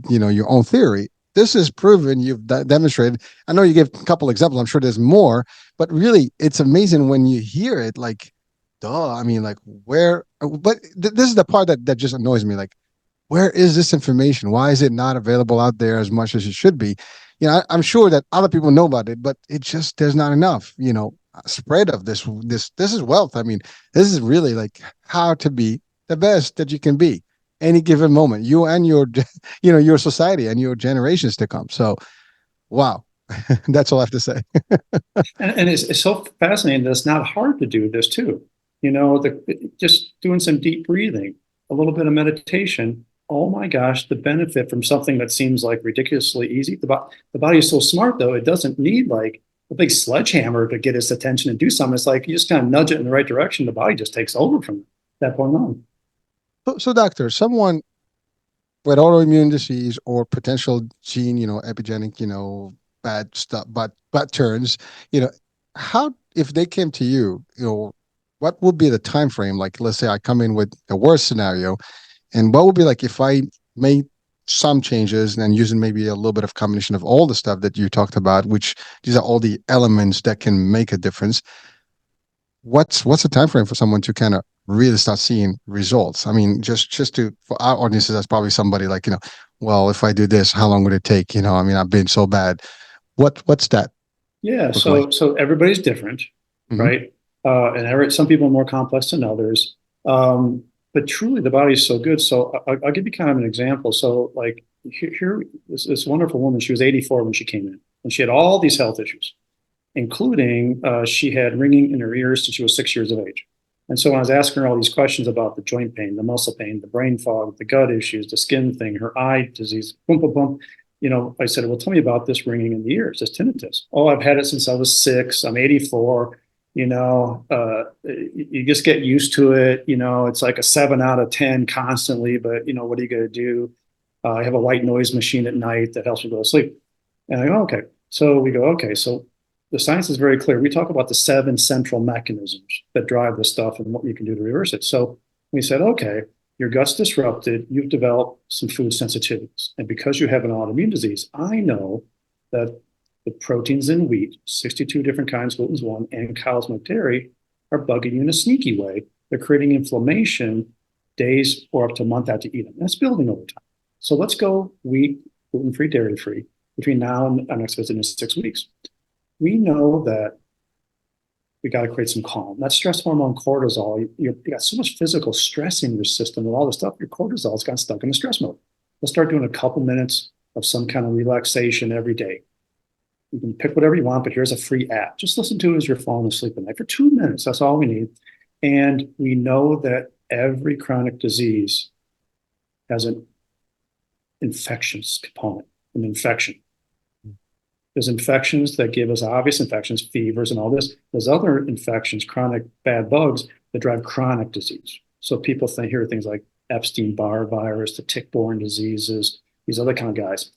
your own theory. This is proven. You've demonstrated. I know you gave a couple examples. I'm sure there's more, but really, it's amazing when you hear it. Like, duh. I mean, like, where? But this is the part that just annoys me. Like, where is this information? Why is it not available out there as much as it should be? I'm sure that other people know about it, but it just there's not enough. Spread of this is wealth. I mean, this is really like how to be the best that you can be any given moment, you and your your society and your generations to come. So wow. That's all I have to say. And it's so fascinating that it's not hard to do this too. Just doing some deep breathing, a little bit of meditation. Oh my gosh, the benefit from something that seems like ridiculously easy. The body is so smart though; it doesn't need like a big sledgehammer to get its attention and do something. It's like you just kind of nudge it in the right direction. The body just takes over from that point on. So doctor, someone with autoimmune disease or potential gene, epigenic, bad stuff, but turns, you know, how if they came to you, what would be the time frame? Like, let's say I come in with the worst scenario, and what would be like if I made some changes and using maybe a little bit of combination of all the stuff that you talked about, which these are all the elements that can make a difference. What's the time frame for someone to kind of really start seeing results? I mean, just to for our audiences, that's probably somebody like well, if I do this, how long would it take? I mean, I've been so bad. What's that Yeah, look like? so everybody's different, Hmm. right? Some people are more complex than others. But truly, the body is so good. So I'll give you kind of an example. So like here this wonderful woman, she was 84 when she came in, and she had all these health issues, including she had ringing in her ears since she was 6 years of age. And so when I was asking her all these questions about the joint pain, the muscle pain, the brain fog, the gut issues, the skin thing, her eye disease, boom, boom, boom, I said, well, tell me about this ringing in the ears, this tinnitus. Oh, I've had it since I was 6. I'm 84. You just get used to it. It's like a 7 out of 10 constantly, but what are you going to do? I have a white noise machine at night that helps me go to sleep. And I go, okay. So we go, okay. So the science is very clear. We talk about the 7 central mechanisms that drive this stuff and what you can do to reverse it. So we said, okay, your gut's disrupted. You've developed some food sensitivities. And because you have an autoimmune disease, I know that the proteins in wheat, 62 different kinds, gluten's one, and cow's milk dairy are bugging you in a sneaky way. They're creating inflammation days or up to a month after you eat them. That's building over time. So let's go wheat, gluten-free, dairy-free between now and our next visit in 6 weeks. We know that we got to create some calm. That stress hormone cortisol, you got so much physical stress in your system and all this stuff, your cortisol's got stuck in the stress mode. Let's start doing a couple minutes of some kind of relaxation every day. You can pick whatever you want, but here's a free app. Just listen to it as you're falling asleep at night for 2 minutes. That's all we need. And we know that every chronic disease has an infectious component, an infection. There's infections that give us obvious infections, fevers and all this. There's other infections, chronic bad bugs that drive chronic disease. So people hear things like Epstein-Barr virus, the tick-borne diseases, these other kind of guys.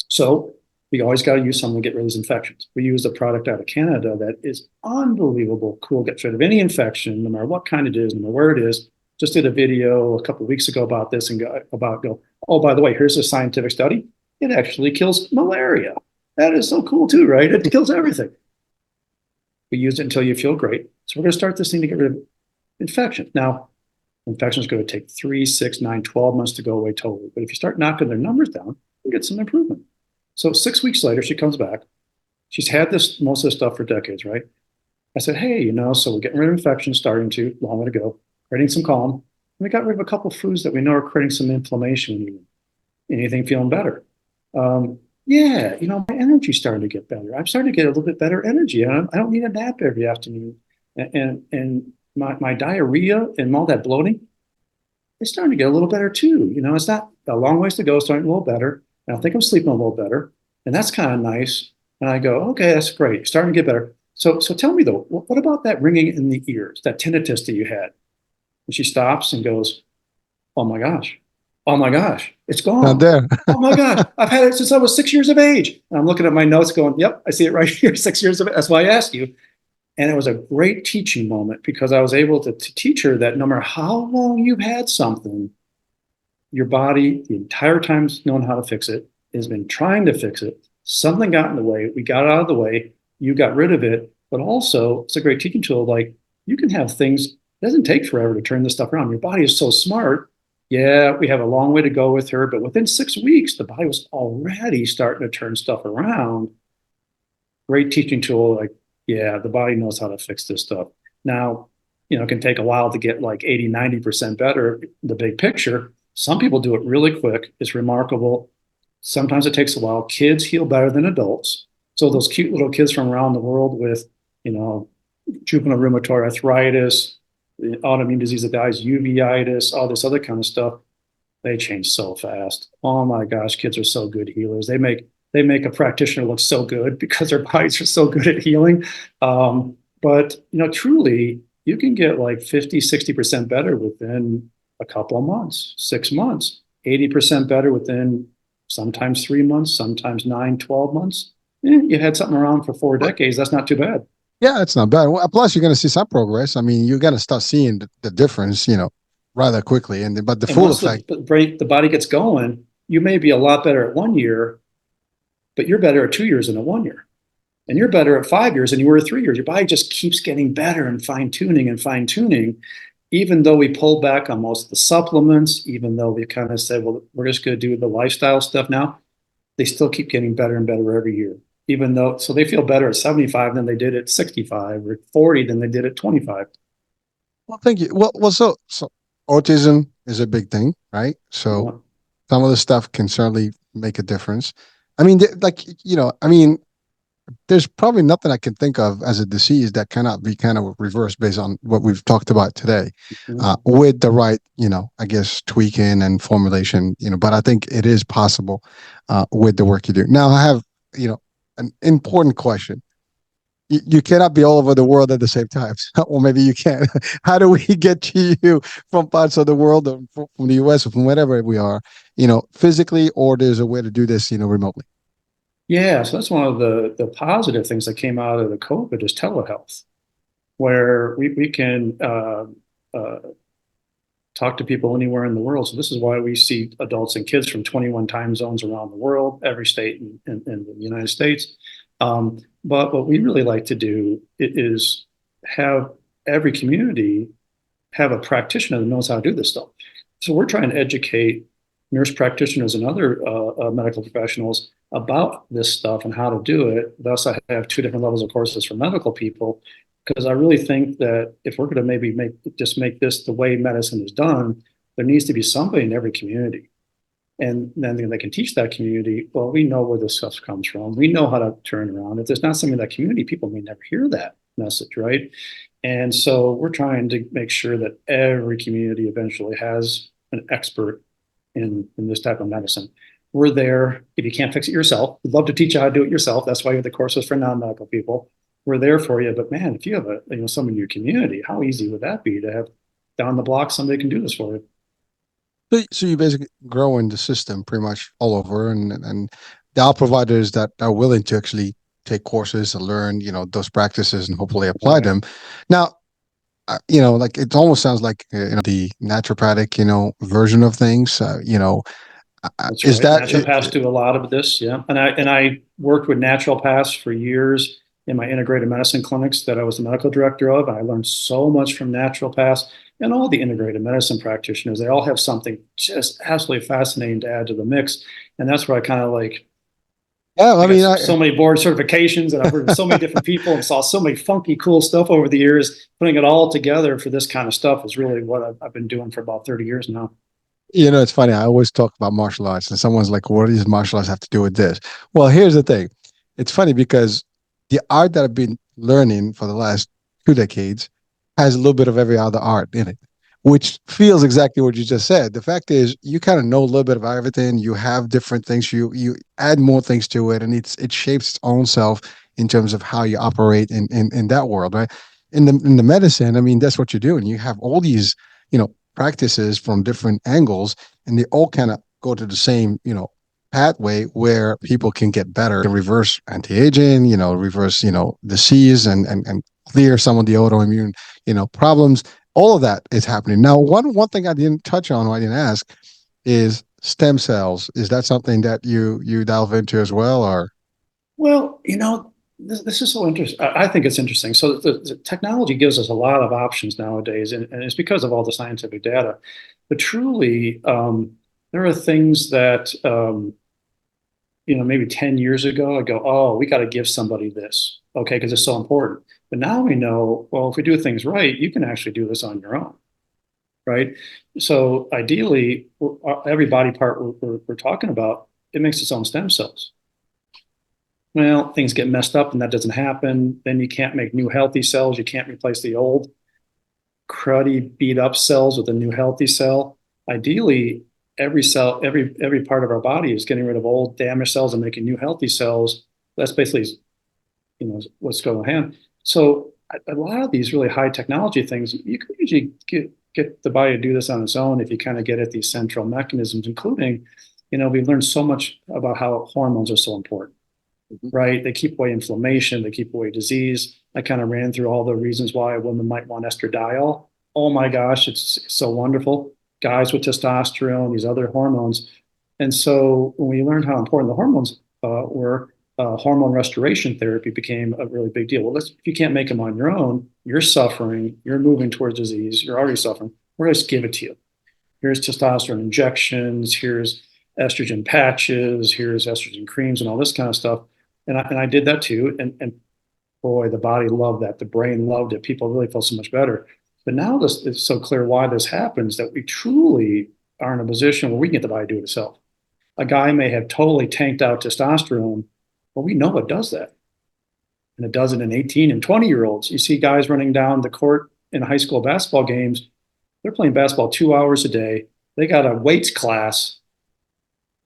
So we always got to use something to get rid of these infections. We use a product out of Canada that is unbelievable cool, gets rid of any infection, no matter what kind it is, no matter where it is. Just did a video a couple of weeks ago about this and go, oh, by the way, here's a scientific study. It actually kills malaria. That is so cool too, right? It kills everything. We use it until you feel great. So we're going to start this thing to get rid of infection. Now, infection is going to take 3, 6, 9, 12 months to go away totally. But if you start knocking their numbers down, you get some improvement. So 6 weeks later, she comes back. She's had most of this stuff for decades, right? I said, hey, so we're getting rid of infection, starting to, long way to go, creating some calm. And we got rid of a couple of foods that we know are creating some inflammation. Anything feeling better? Yeah, my energy's starting to get better. I'm starting to get a little bit better energy. I don't need a nap every afternoon. And my diarrhea and all that bloating, it's starting to get a little better too. It's not a long ways to go, starting a little better. And I think I'm sleeping a little better. And that's kind of nice. And I go, okay, that's great. Starting to get better. So tell me though, what about that ringing in the ears, that tinnitus that you had? And she stops and goes, oh my gosh. Oh my gosh, it's Not gone. there. Oh my gosh, I've had it since I was 6 years of age. And I'm looking at my notes going, yep, I see it right here, 6 years of it. That's why I asked you. And it was a great teaching moment because I was able to teach her that no matter how long you've had something, your body, the entire time's known how to fix it, has been trying to fix it. Something got in the way. We got it out of the way. You got rid of it. But also, it's a great teaching tool. Like you can have things, it doesn't take forever to turn this stuff around. Your body is so smart. Yeah, we have a long way to go with her, but within 6 weeks, the body was already starting to turn stuff around. Great teaching tool. Like, yeah, the body knows how to fix this stuff. Now, it can take a while to get like 80, 90% better, the big picture. Some people do it really quick. It's remarkable. Sometimes it takes a while. Kids heal better than adults. So those cute little kids from around the world with, juvenile rheumatoid arthritis, the autoimmune disease that dies, uveitis, all this other kind of stuff, they change so fast. Oh my gosh, kids are so good healers. They make a practitioner look so good because their bodies are so good at healing. But truly, you can get like 50, 60% better within a couple of months, 6 months, 80% better within sometimes 3 months, sometimes 9, 12 months. You had something around for 4 decades. That's not too bad. Yeah, it's not bad. Well, plus, you're going to see some progress. I mean, you're going to start seeing the difference, rather quickly. But the And full once effect. the body gets going, you may be a lot better at 1 year, but you're better at 2 years than at 1 year. And you're better at 5 years than you were at 3 years. Your body just keeps getting better and fine tuning. Even though we pull back on most of the supplements, even though we kind of said, well, we're just going to do the lifestyle stuff now, they still keep getting better and better every year. So they feel better at 75 than they did at 65 or 40 than they did at 25. Well, thank you. Well, so autism is a big thing, right? So Yeah. some of the stuff can certainly make a difference. I mean, I mean, there's probably nothing I can think of as a disease that cannot be kind of reversed based on what we've talked about today, with the right, I guess tweaking and formulation, But I think it is possible with the work you do. Now, I have, an important question. You cannot be all over the world at the same time, or maybe you can. How do we get to you from parts of the world, or from the US, or from wherever we are, physically, or there's a way to do this, remotely? Yeah, so that's one of the positive things that came out of the COVID is telehealth, where we can uh, talk to people anywhere in the world. So this is why we see adults and kids from 21 time zones around the world, every state in the United States. But what we really like to do is have every community have a practitioner that knows how to do this stuff. So we're trying to educate nurse practitioners and other medical professionals about this stuff and how to do it. Thus, I have two different levels of courses for medical people because I really think that if we're going to maybe make this the way medicine is done, there needs to be somebody in every community. And then they can teach that community, well, we know where this stuff comes from. We know how to turn around. If there's not something in that community, people may never hear that message, right? And so we're trying to make sure that every community eventually has an expert in this type of medicine. We're there. If you can't fix it yourself, we'd love to teach you how to do it yourself. That's why you have the courses for non-medical people. We're there for you. But man, if you have someone in your community, how easy would that be to have down the block somebody can do this for you? So you basically grow in the system pretty much all over, and there are providers that are willing to actually take courses and learn, those practices and hopefully apply Right. them. Now, like it almost sounds like the naturopathic, version of things. That's Is right. that Naturopaths do a lot of this, yeah. And I worked with naturopaths for years in my integrated medicine clinics that I was the medical director of. I learned so much from naturopaths and all the integrated medicine practitioners. They all have something just absolutely fascinating to add to the mix. And that's where I kind of like yeah? I I got mean, so many board certifications and I've worked with so many different people and saw so many funky, cool stuff over the years. Putting it all together for this kind of stuff is really what I've been doing for about 30 years now. it's funny. I always talk about martial arts, and someone's like, "What does martial arts have to do with this?" Well, here's the thing. It's funny because the art that I've been learning for the last 2 decades has a little bit of every other art in it, which feels exactly what you just said. The fact is, you kind of know a little bit about everything. You have different things. You add more things to it, and it shapes its own self in terms of how you operate in that world, right? In the medicine, I mean, that's what you're doing. You have all these, practices from different angles, and they all kind of go to the same, pathway where people can get better and reverse anti-aging, reverse, disease and clear some of the autoimmune, problems. All of that is happening. Now, one thing I didn't touch on or I didn't ask is stem cells. Is that something that you delve into as well, or? Well, this is so interesting. I think it's interesting. So the technology gives us a lot of options nowadays, and it's because of all the scientific data. But truly, there are things that maybe 10 years ago, I go, oh, we got to give somebody this, okay, because it's so important. But now we know, well, if we do things right, you can actually do this on your own, right? So ideally, every body part we're talking about, it makes its own stem cells. Well, things get messed up and that doesn't happen. Then you can't make new healthy cells. You can't replace the old cruddy, beat up cells with a new healthy cell. Ideally, every cell, every part of our body is getting rid of old damaged cells and making new healthy cells. That's basically, what's going on. So a lot of these really high technology things, you can usually get the body to do this on its own if you kind of get at these central mechanisms, including, we've learned so much about how hormones are so important, right? They keep away inflammation, they keep away disease. I kind of ran through all the reasons why a woman might want estradiol. Oh my gosh, it's so wonderful. Guys with testosterone, these other hormones. And so when we learned how important the hormones were, hormone restoration therapy became a really big deal. Well, if you can't make them on your own, you're suffering, you're moving towards disease, you're already suffering. We're going to give it to you. Here's testosterone injections, here's estrogen patches, here's estrogen creams, and all this kind of stuff. And I did that too. And boy, the body loved that. The brain loved it. People really felt so much better. But now this it's so clear why this happens that we truly are in a position where we can get the body to do it itself. A guy may have totally tanked out testosterone, but we know it does that. And it does it in 18 and 20-year-olds. You see guys running down the court in high school basketball games. They're playing basketball 2 hours a day. They got a weights class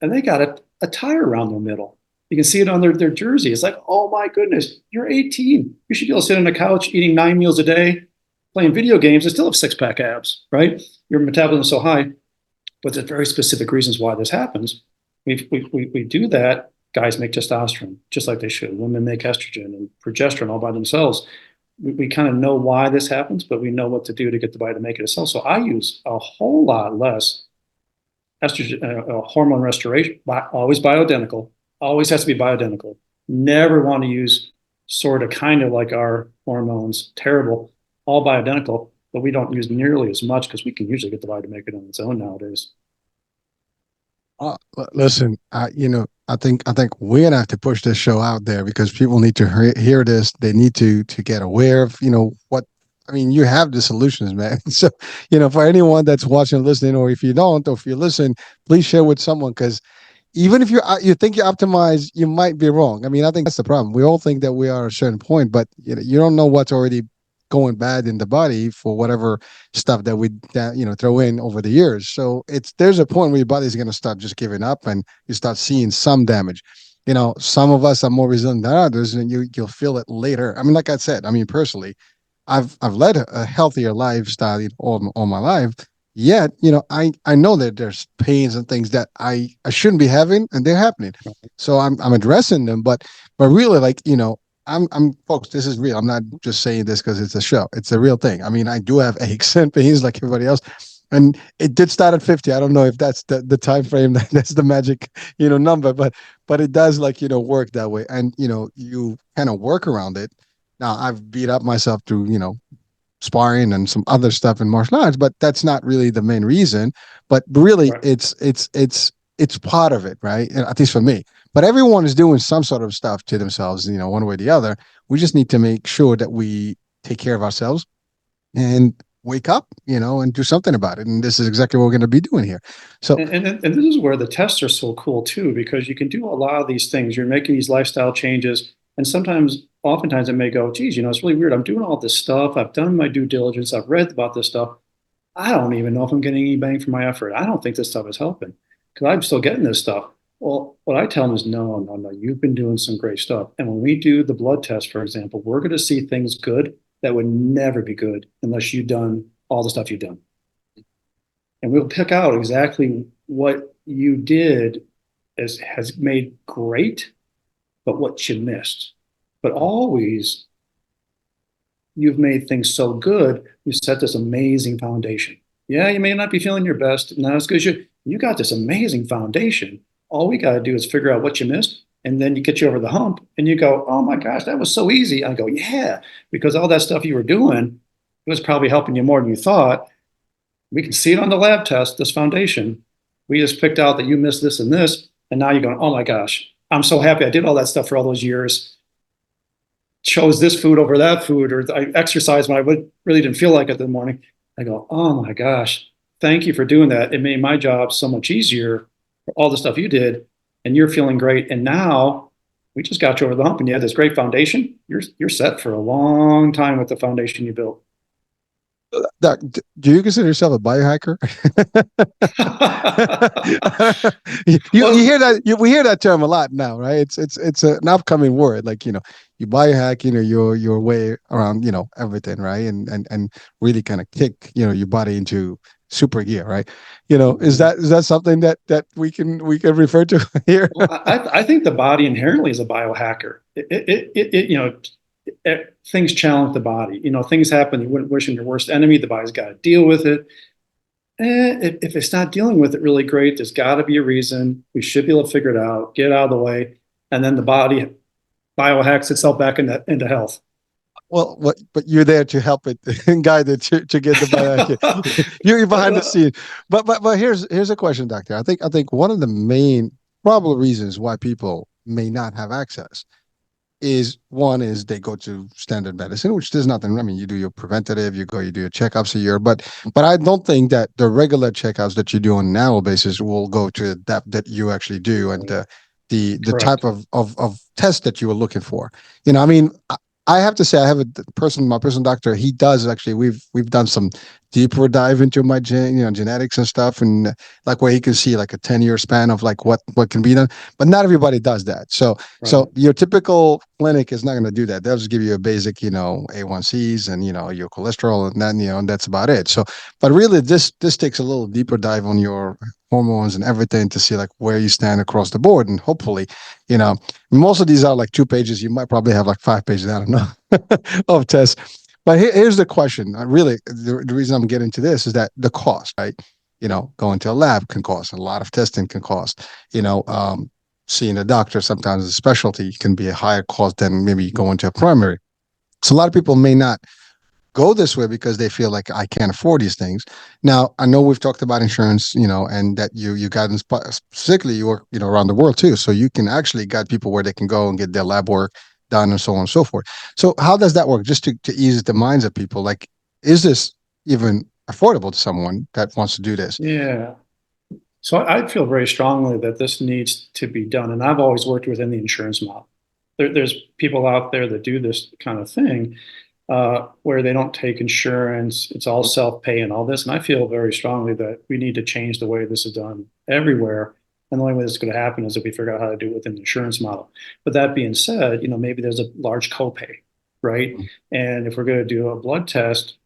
and they got a tire around their middle. You can see it on their jersey. It's like, oh my goodness, you're 18. You should be able to sit on a couch eating 9 meals a day, playing video games, and still have six-pack abs, right? Your metabolism is so high, but there's very specific reasons why this happens. We do that Guys make testosterone just like they should. Women make estrogen and progesterone all by themselves. We kind of know why this happens, but we know what to do to get the body to make it itself. So I use a whole lot less estrogen, hormone restoration, always bioidentical, always has to be bioidentical. Never want to use sort of kind of like our hormones, terrible, all bioidentical, but we don't use nearly as much because we can usually get the body to make it on its own nowadays. Listen, I think we're gonna have to push this show out there because people need to hear this. They need to get aware of what. I mean, you have the solutions, man. So for anyone that's watching, listening, or if you don't, or if you listen, please share with someone because even if you think you're optimized, you might be wrong. I mean, I think that's the problem. We all think that we are at a certain point, but you don't know what's already going bad in the body for whatever stuff that we throw in over the years. So there's a point where your body's going to start just giving up, and you start seeing some damage. Some of us are more resilient than others, and you'll feel it later. I mean, like I said, I mean personally, I've led a healthier lifestyle all my life. Yet, I know that there's pains and things that I shouldn't be having, and they're happening. So I'm addressing them, but really, like I'm folks. This is real. I'm not just saying this because it's a show. It's a real thing. I mean, I do have aches and pains like everybody else, and it did start at 50. I don't know if that's the time frame that's the magic number, but it does work that way, and you kind of work around it. Now I've beat up myself through sparring and some other stuff in martial arts, but that's not really the main reason. But really, Right. it's part of it, right? At least for me. But everyone is doing some sort of stuff to themselves, one way or the other. We just need to make sure that we take care of ourselves and wake up, and do something about it. And this is exactly what we're going to be doing here. So, And this is where the tests are so cool too, because you can do a lot of these things. You're making these lifestyle changes, and oftentimes it may go, geez, it's really weird. I'm doing all this stuff. I've done my due diligence. I've read about this stuff. I don't even know if I'm getting any bang for my effort. I don't think this stuff is helping because I'm still getting this stuff. Well, what I tell them is no, no, no, you've been doing some great stuff. And when we do the blood test, for example, we're going to see things good that would never be good unless you've done all the stuff you've done. And we'll pick out exactly what you did has made great, but what you missed. But always, you've made things so good, you set this amazing foundation. Yeah, you may not be feeling your best, not as good as you got this amazing foundation. All we got to do is figure out what you missed, and then you get you over the hump, and you go, "Oh my gosh, that was so easy." I go, "Yeah," because all that stuff you were doing, it was probably helping you more than you thought. We can see it on the lab test, this foundation. We just picked out that you missed this and this, and now you're going, "Oh my gosh, I'm so happy I did all that stuff for all those years. Chose this food over that food, or I exercised when I really didn't feel like it in the morning." I go, "Oh my gosh, thank you for doing that. It made my job so much easier for all the stuff you did, and you're feeling great. And now we just got you over the hump, and you had this great foundation. You're set for a long time with the foundation you built." Doc, do you consider yourself a biohacker? You Well, hear that we hear that term a lot now, right? It's an upcoming word. Like you biohack, your way around everything, right? And really kind of kick your body into super gear, right? Is that something that we can refer to here? well, I think the body inherently is a biohacker. Things challenge the body. Things happen you wouldn't wish on your worst enemy. The body's got to deal with it. If it's not dealing with it really great, there's got to be a reason. We should be able to figure it out, get out of the way, and then the body biohacks itself back into health. Well, but you're there to help it and guide it to get the biohacker. You're behind the scene. But here's a question, doctor. I think one of the main probable reasons why people may not have access is one is they go to standard medicine, which there's nothing. I mean, you do your preventative, you do your checkups a year, but I don't think that the regular checkups that you do on an annual basis will go to the depth that you actually do and the type Correct. of test that you were looking for. I mean, I have to say, I have my personal doctor. He does actually. We've done some deeper dive into my genetics and stuff, and like where he can see like a 10-year span of like what can be done. But not everybody does that. So Right. your typical clinic is not going to do that. They'll just give you a basic, A1Cs and your cholesterol, and then and that's about it. So, but really, this takes a little deeper dive on your hormones and everything to see like where you stand across the board, and hopefully, you know, most of these are like 2 pages. You might probably have like 5 pages. I don't know of tests. But here's the question. Really, the reason I'm getting to this is that the cost, right? Going to a lab can cost. A lot of testing can cost. Seeing a doctor, sometimes a specialty, can be a higher cost than maybe going to a primary. So a lot of people may not go this way because they feel like I can't afford these things. Now, I know we've talked about insurance, and that you got specifically you work, around the world too. So you can actually got people where they can go and get their lab work done and so on and so forth. So how does that work? Just to ease the minds of people, like, is this even affordable to someone that wants to do this? Yeah. So I feel very strongly that this needs to be done. And I've always worked within the insurance model. There's people out there that do this kind of thing where they don't take insurance. It's all self-pay and all this. And I feel very strongly that we need to change the way this is done everywhere. And the only way this is going to happen is if we figure out how to do it within the insurance model. But that being said, maybe there's a large copay, right? And if we're going to do a blood test,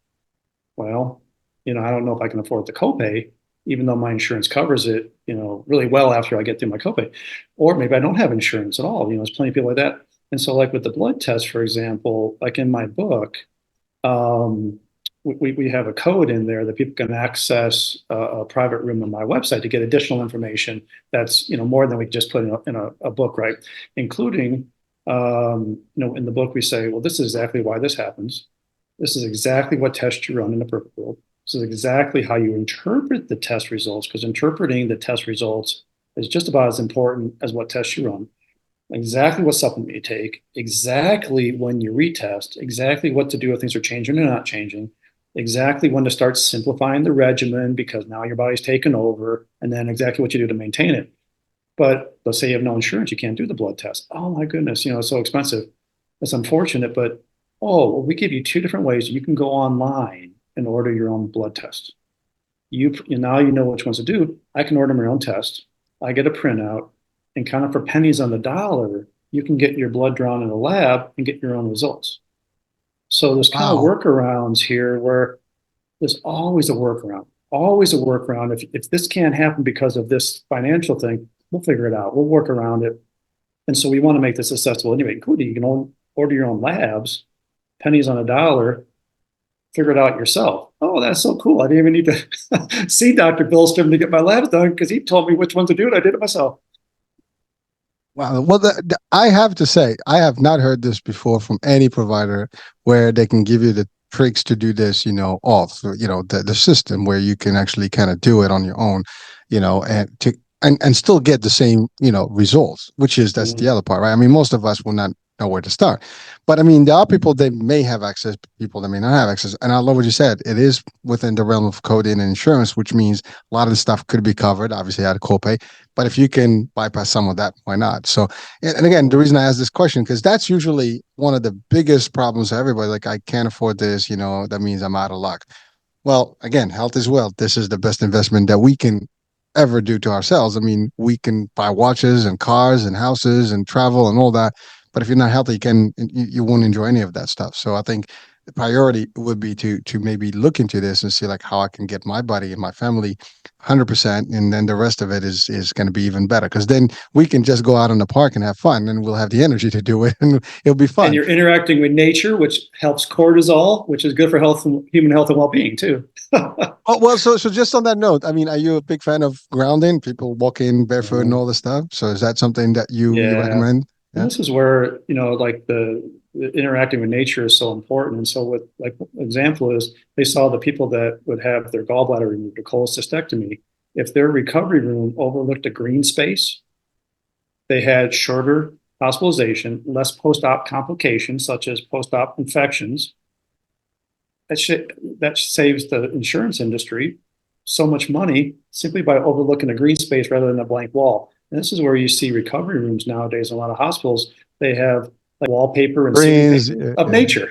well, I don't know if I can afford the copay, even though my insurance covers it, really well after I get through my copay. Or maybe I don't have insurance at all. There's plenty of people like that. And so, like with the blood test, for example, like in my book, um, we have a code in there that people can access a private room on my website to get additional information that's more than we just put in a book, right? Including, in the book we say, well, this is exactly why this happens. This is exactly what test you run in the perfect world. This is exactly how you interpret the test results, because interpreting the test results is just about as important as what test you run. Exactly what supplement you take, exactly when you retest, exactly what to do if things are changing or not changing, exactly when to start simplifying the regimen because now your body's taken over, and then exactly what you do to maintain it. But let's say you have no insurance, you can't do the blood test. Oh my goodness, it's so expensive. That's unfortunate, but well, we give you two different ways. You can go online and order your own blood test. Now you know which ones to do. I can order my own test. I get a printout, and kind of for pennies on the dollar, you can get your blood drawn in a lab and get your own results. So there's kind of Wow. workarounds here where there's always a workaround, always a workaround. If this can't happen because of this financial thing, we'll figure it out. We'll work around it. And so we want to make this accessible anyway, including you can order your own labs, pennies on a dollar, figure it out yourself. Oh, that's so cool. I didn't even need to see Dr. Bilstrom to get my labs done because he told me which one to do and I did it myself. Wow. Well, I have to say, I have not heard this before from any provider where they can give you the tricks to do this, off, the system where you can actually kind of do it on your own, and still get the same, results, that's the Mhm. other part, right? I mean, most of us will not know where to start. But I mean, there are people that may have access, people that may not have access. And I love what you said. It is within the realm of coding and insurance, which means a lot of the stuff could be covered, obviously, at a copay. But if you can bypass some of that, why not? So, and again, the reason I ask this question, because that's usually one of the biggest problems for everybody. Like, I can't afford this, that means I'm out of luck. Well, again, health is wealth. This is the best investment that we can ever do to ourselves. I mean, we can buy watches and cars and houses and travel and all that, but if you're not healthy, you won't enjoy any of that stuff. So I think the priority would be to maybe look into this and see like how I can get my body and my family 100%, and then the rest of it is going to be even better because then we can just go out in the park and have fun, and we'll have the energy to do it, and it'll be And fun. you're interacting with nature, which helps cortisol, which is good for health and human health and well-being too. Oh well, so just on that note, I mean, are you a big fan of grounding? People walking barefoot and Mhm. all this stuff. So is that something that you Yeah. recommend? And Yeah. this is where, like the interacting with nature is so important. And so with like example is they saw the people that would have their gallbladder removed, a cholecystectomy, if their recovery room overlooked a green space, they had shorter hospitalization, less post-op complications such as post-op infections. That saves the insurance industry so much money simply by overlooking a green space rather than a blank wall. And this is where you see recovery rooms nowadays in a lot of hospitals. They have like wallpaper and ceiling Screens. paper Yeah, of yeah, nature.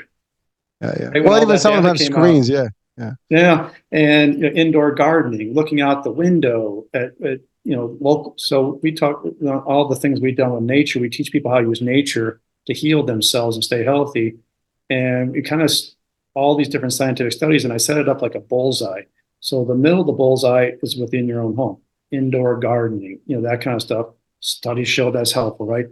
yeah, yeah. Right when Well, all even that some of them data have came out, screens. Yeah. Yeah. Yeah, and indoor gardening, looking out the window at local. So we talk all the things we've done with nature. We teach people how to use nature to heal themselves and stay healthy, and we kind of all these different scientific studies. And I set it up like a bullseye. So the middle of the bullseye is within your own home, indoor gardening, that kind of stuff. Studies show that's helpful, right?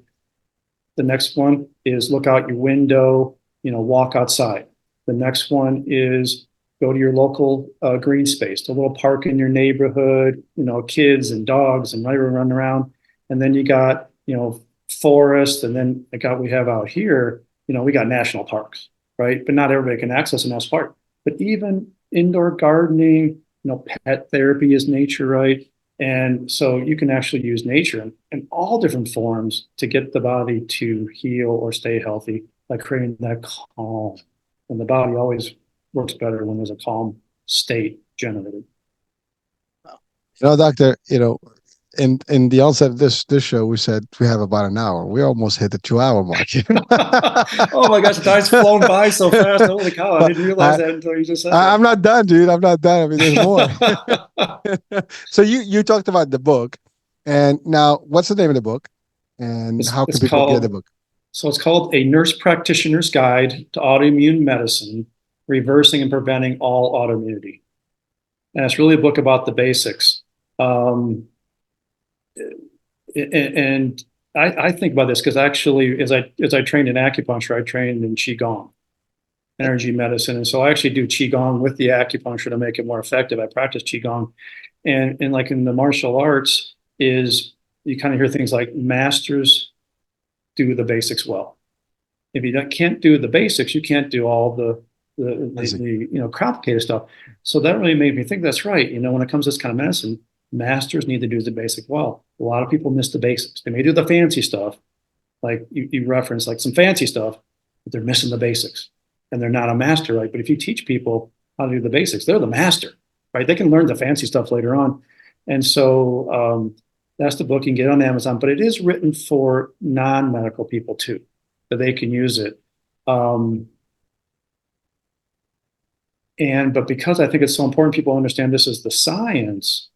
The next one is look out your window, walk outside. The next one is go to your local green space, the little park in your neighborhood, kids and dogs and whatever running around. And then you got, forest. And then we have out here, we got national parks, right? But not everybody can access a national park. But even indoor gardening, pet therapy is nature, right? And so you can actually use nature in all different forms to get the body to heal or stay healthy by creating that calm. And the body always works better when there's a calm state generated. Doctor, in the onset of this show, we said we have about an hour. We almost hit the 2 hour mark. Oh my gosh, the time's flown by so fast. Holy cow, I But didn't realize that until you just said I'm not done, dude. I'm not done. I mean, there's more. that. So you talked about the book, and now what's the name of the book, and it's, how can it's people get the called book? So it's called A Nurse Practitioner's Guide to Autoimmune Medicine, Reversing and Preventing All Autoimmunity. And it's really a book about the basics. And I think about this because actually, as I trained in acupuncture, I trained in qigong, energy medicine, and so I actually do qigong with the acupuncture to make it more effective. I practice qigong, and like in the martial arts, is you kind of hear things like masters do the basics well. If you can't do the basics, you can't do all the complicated stuff. So that really made me think that's right. When it comes to this kind of medicine, masters need to do the basic well. A lot of people miss the basics. They may do the fancy stuff, like you reference, like some fancy stuff, but they're missing the basics, and they're not a master, right? But if you teach people how to do the basics, they're the master, right? They can learn the fancy stuff later on, and so that's the book. You can get on Amazon, but it is written for non-medical people too, that they can use it. But because I think it's so important, people understand this is the science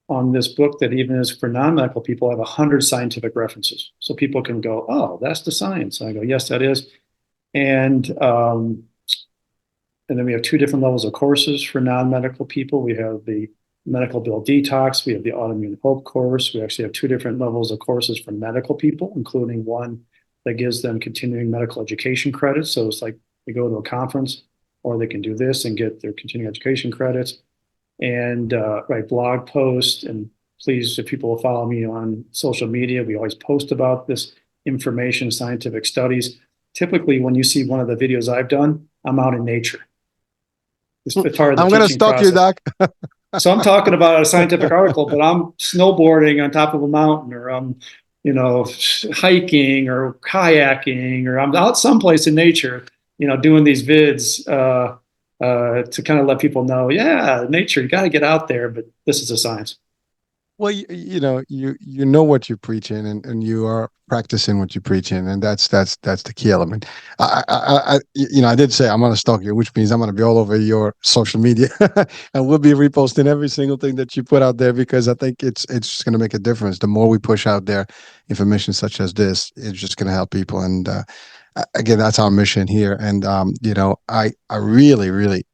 on this book that even is for non-medical people, I have 100 scientific references. So people can go, oh, that's the science. And I go, yes, that is. And then we have two different levels of courses for non-medical people. We have the medical bill detox. We have the autoimmune hope course. We actually have two different levels of courses for medical people, including one that gives them continuing medical education credits. So it's like they go to a conference, or they can do this and get their continuing education credits and write blog posts. And please, if people will follow me on social media, we always post about this information, scientific studies. Typically, when you see one of the videos I've done, I'm out in nature. It's part of the I'm gonna teaching stalk you, process. Doc. So I'm talking about a scientific article, but I'm snowboarding on top of a mountain, or I'm, hiking or kayaking, or I'm out someplace in nature, doing these vids to kind of let people know, yeah, nature, you got to get out there, but this is a science. Well, you know what you're preaching, and you are practicing what you're preaching, and that's the key element. I did say I'm gonna stalk you, which means I'm gonna be all over your social media, and we'll be reposting every single thing that you put out there, because I think it's just gonna make a difference. The more we push out there information such as this, it's just gonna help people. And again, that's our mission here. And I really, really,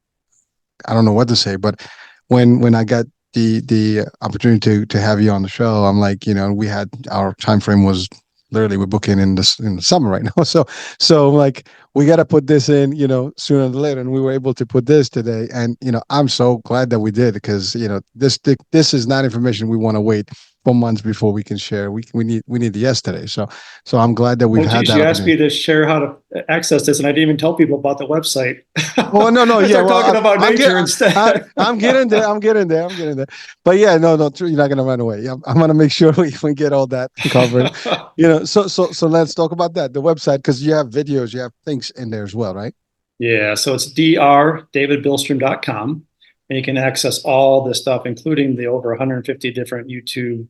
I don't know what to say, but when I got the opportunity to have you on the show, I'm like, we had our time frame was literally we're booking in the summer right now. So like we got to put this in, sooner than later, and we were able to put this today. And I'm so glad that we did, because this is not information we want to wait for months before we can share. We need the yesterday. So I'm glad that we've Oh, had geez, that you asked opportunity. me to share how to access this, and I didn't even tell people about the website. Well, no, I yeah, started well, talking about I'm nature getting, instead. I'm getting there, I'm getting there. But yeah, no, you're not gonna run away. I'm gonna make sure we get all that covered. So let's talk about that. The website, because you have videos, you have things in there as well, right? Yeah, so it's drdavidbilstrom.com, and you can access all this stuff, including the over 150 different YouTube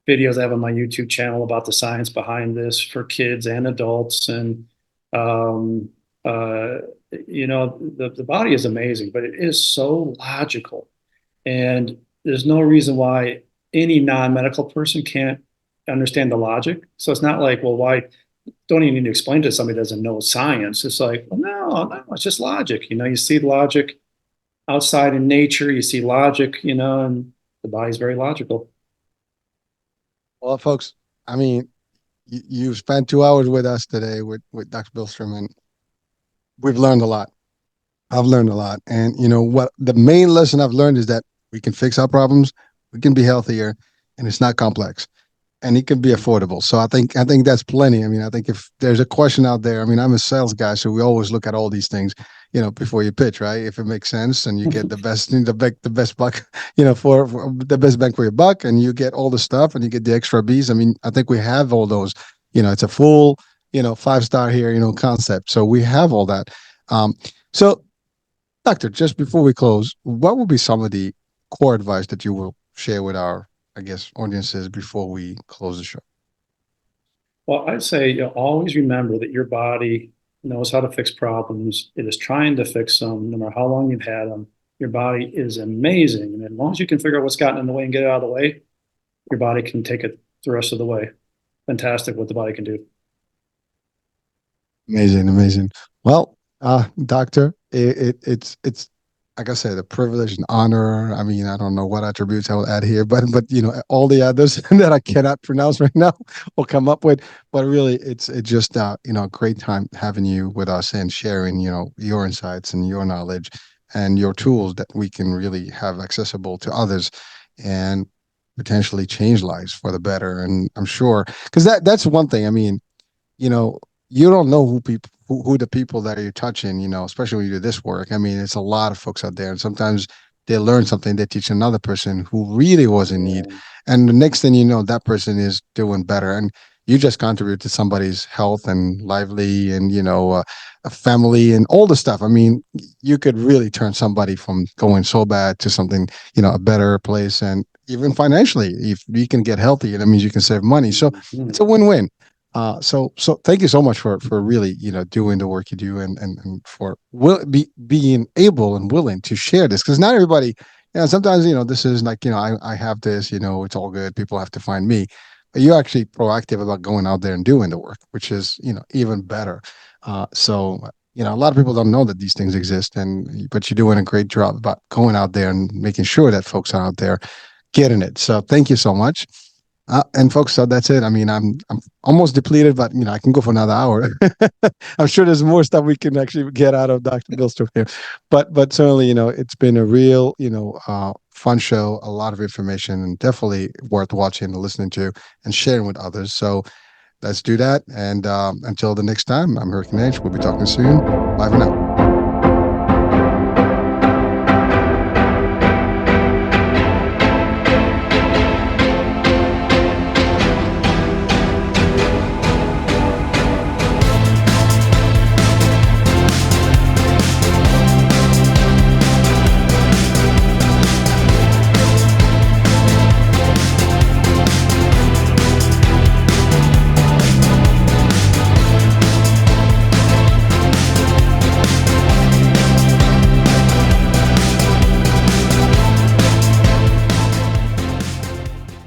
videos I have on my YouTube channel about the science behind this for kids and adults, and Uh, the body is amazing, but it is so logical. And there's no reason why any non-medical person can't understand the logic. So it's not like, well, why don't even need to explain to somebody who doesn't know science. It's like, well, no, it's just logic. You see logic outside in nature, you see logic, and the body's very logical. Well, folks, I mean, you spent 2 hours with us today with Dr. Bilstrom, and we've learned a lot. I've learned a lot. And you know what? The main lesson I've learned is that we can fix our problems, we can be healthier, and it's not complex. And it can be affordable. So I think that's plenty. I mean, I think if there's a question out there, I mean, I'm a sales guy, so we always look at all these things, before you pitch, right? If it makes sense and you get the best buck, for the best bang for your buck, and you get all the stuff and you get the extra B's. I mean, I think we have all those. It's a full, 5 star here, concept. So we have all that. Um, so, doctor, just before we close, what would be some of the core advice that you will share with our, I guess, audiences before we close the show? Well, I'd say always remember that your body knows how to fix problems. It is trying to fix them, no matter how long you've had them. Your body is amazing. And as long as you can figure out what's gotten in the way and get it out of the way, your body can take it the rest of the way. Fantastic what the body can do. Amazing, amazing. Well, doctor, it's like I said, a privilege and honor. I mean, I don't know what attributes I will add here, but all the others that I cannot pronounce right now or come up with. But really, it's just a great time having you with us and sharing your insights and your knowledge and your tools that we can really have accessible to others and potentially change lives for the better. And I'm sure because that's one thing. I mean, you know, you don't know who the people that you're touching, especially when you do this work. I mean, it's a lot of folks out there, and sometimes they learn something, they teach another person who really was in need, Yeah. and the next thing you know, that person is doing better, and you just contribute to somebody's health and lively, and a family and all the stuff. I mean, you could really turn somebody from going so bad to something, a better place, and even financially, if you can get healthy, that means you can save money. So it's Mhm. a win-win. So thank you so much for really doing the work you do and for being able and willing to share this because not everybody sometimes this is like I have this it's all good, people have to find me, but you're actually proactive about going out there and doing the work, which is even better. So a lot of people don't know that these things exist, but you're doing a great job about going out there and making sure that folks are out there getting it. So thank you so much. And folks, so that's it. I mean, I'm almost depleted, but I can go for another hour. I'm sure there's more stuff we can actually get out of Dr. Bilstrom here, but certainly, it's been a real, fun show, a lot of information, and definitely worth watching and listening to and sharing with others. So let's do that. And until the next time, I'm Hurricane H. We'll be talking soon. Bye for now.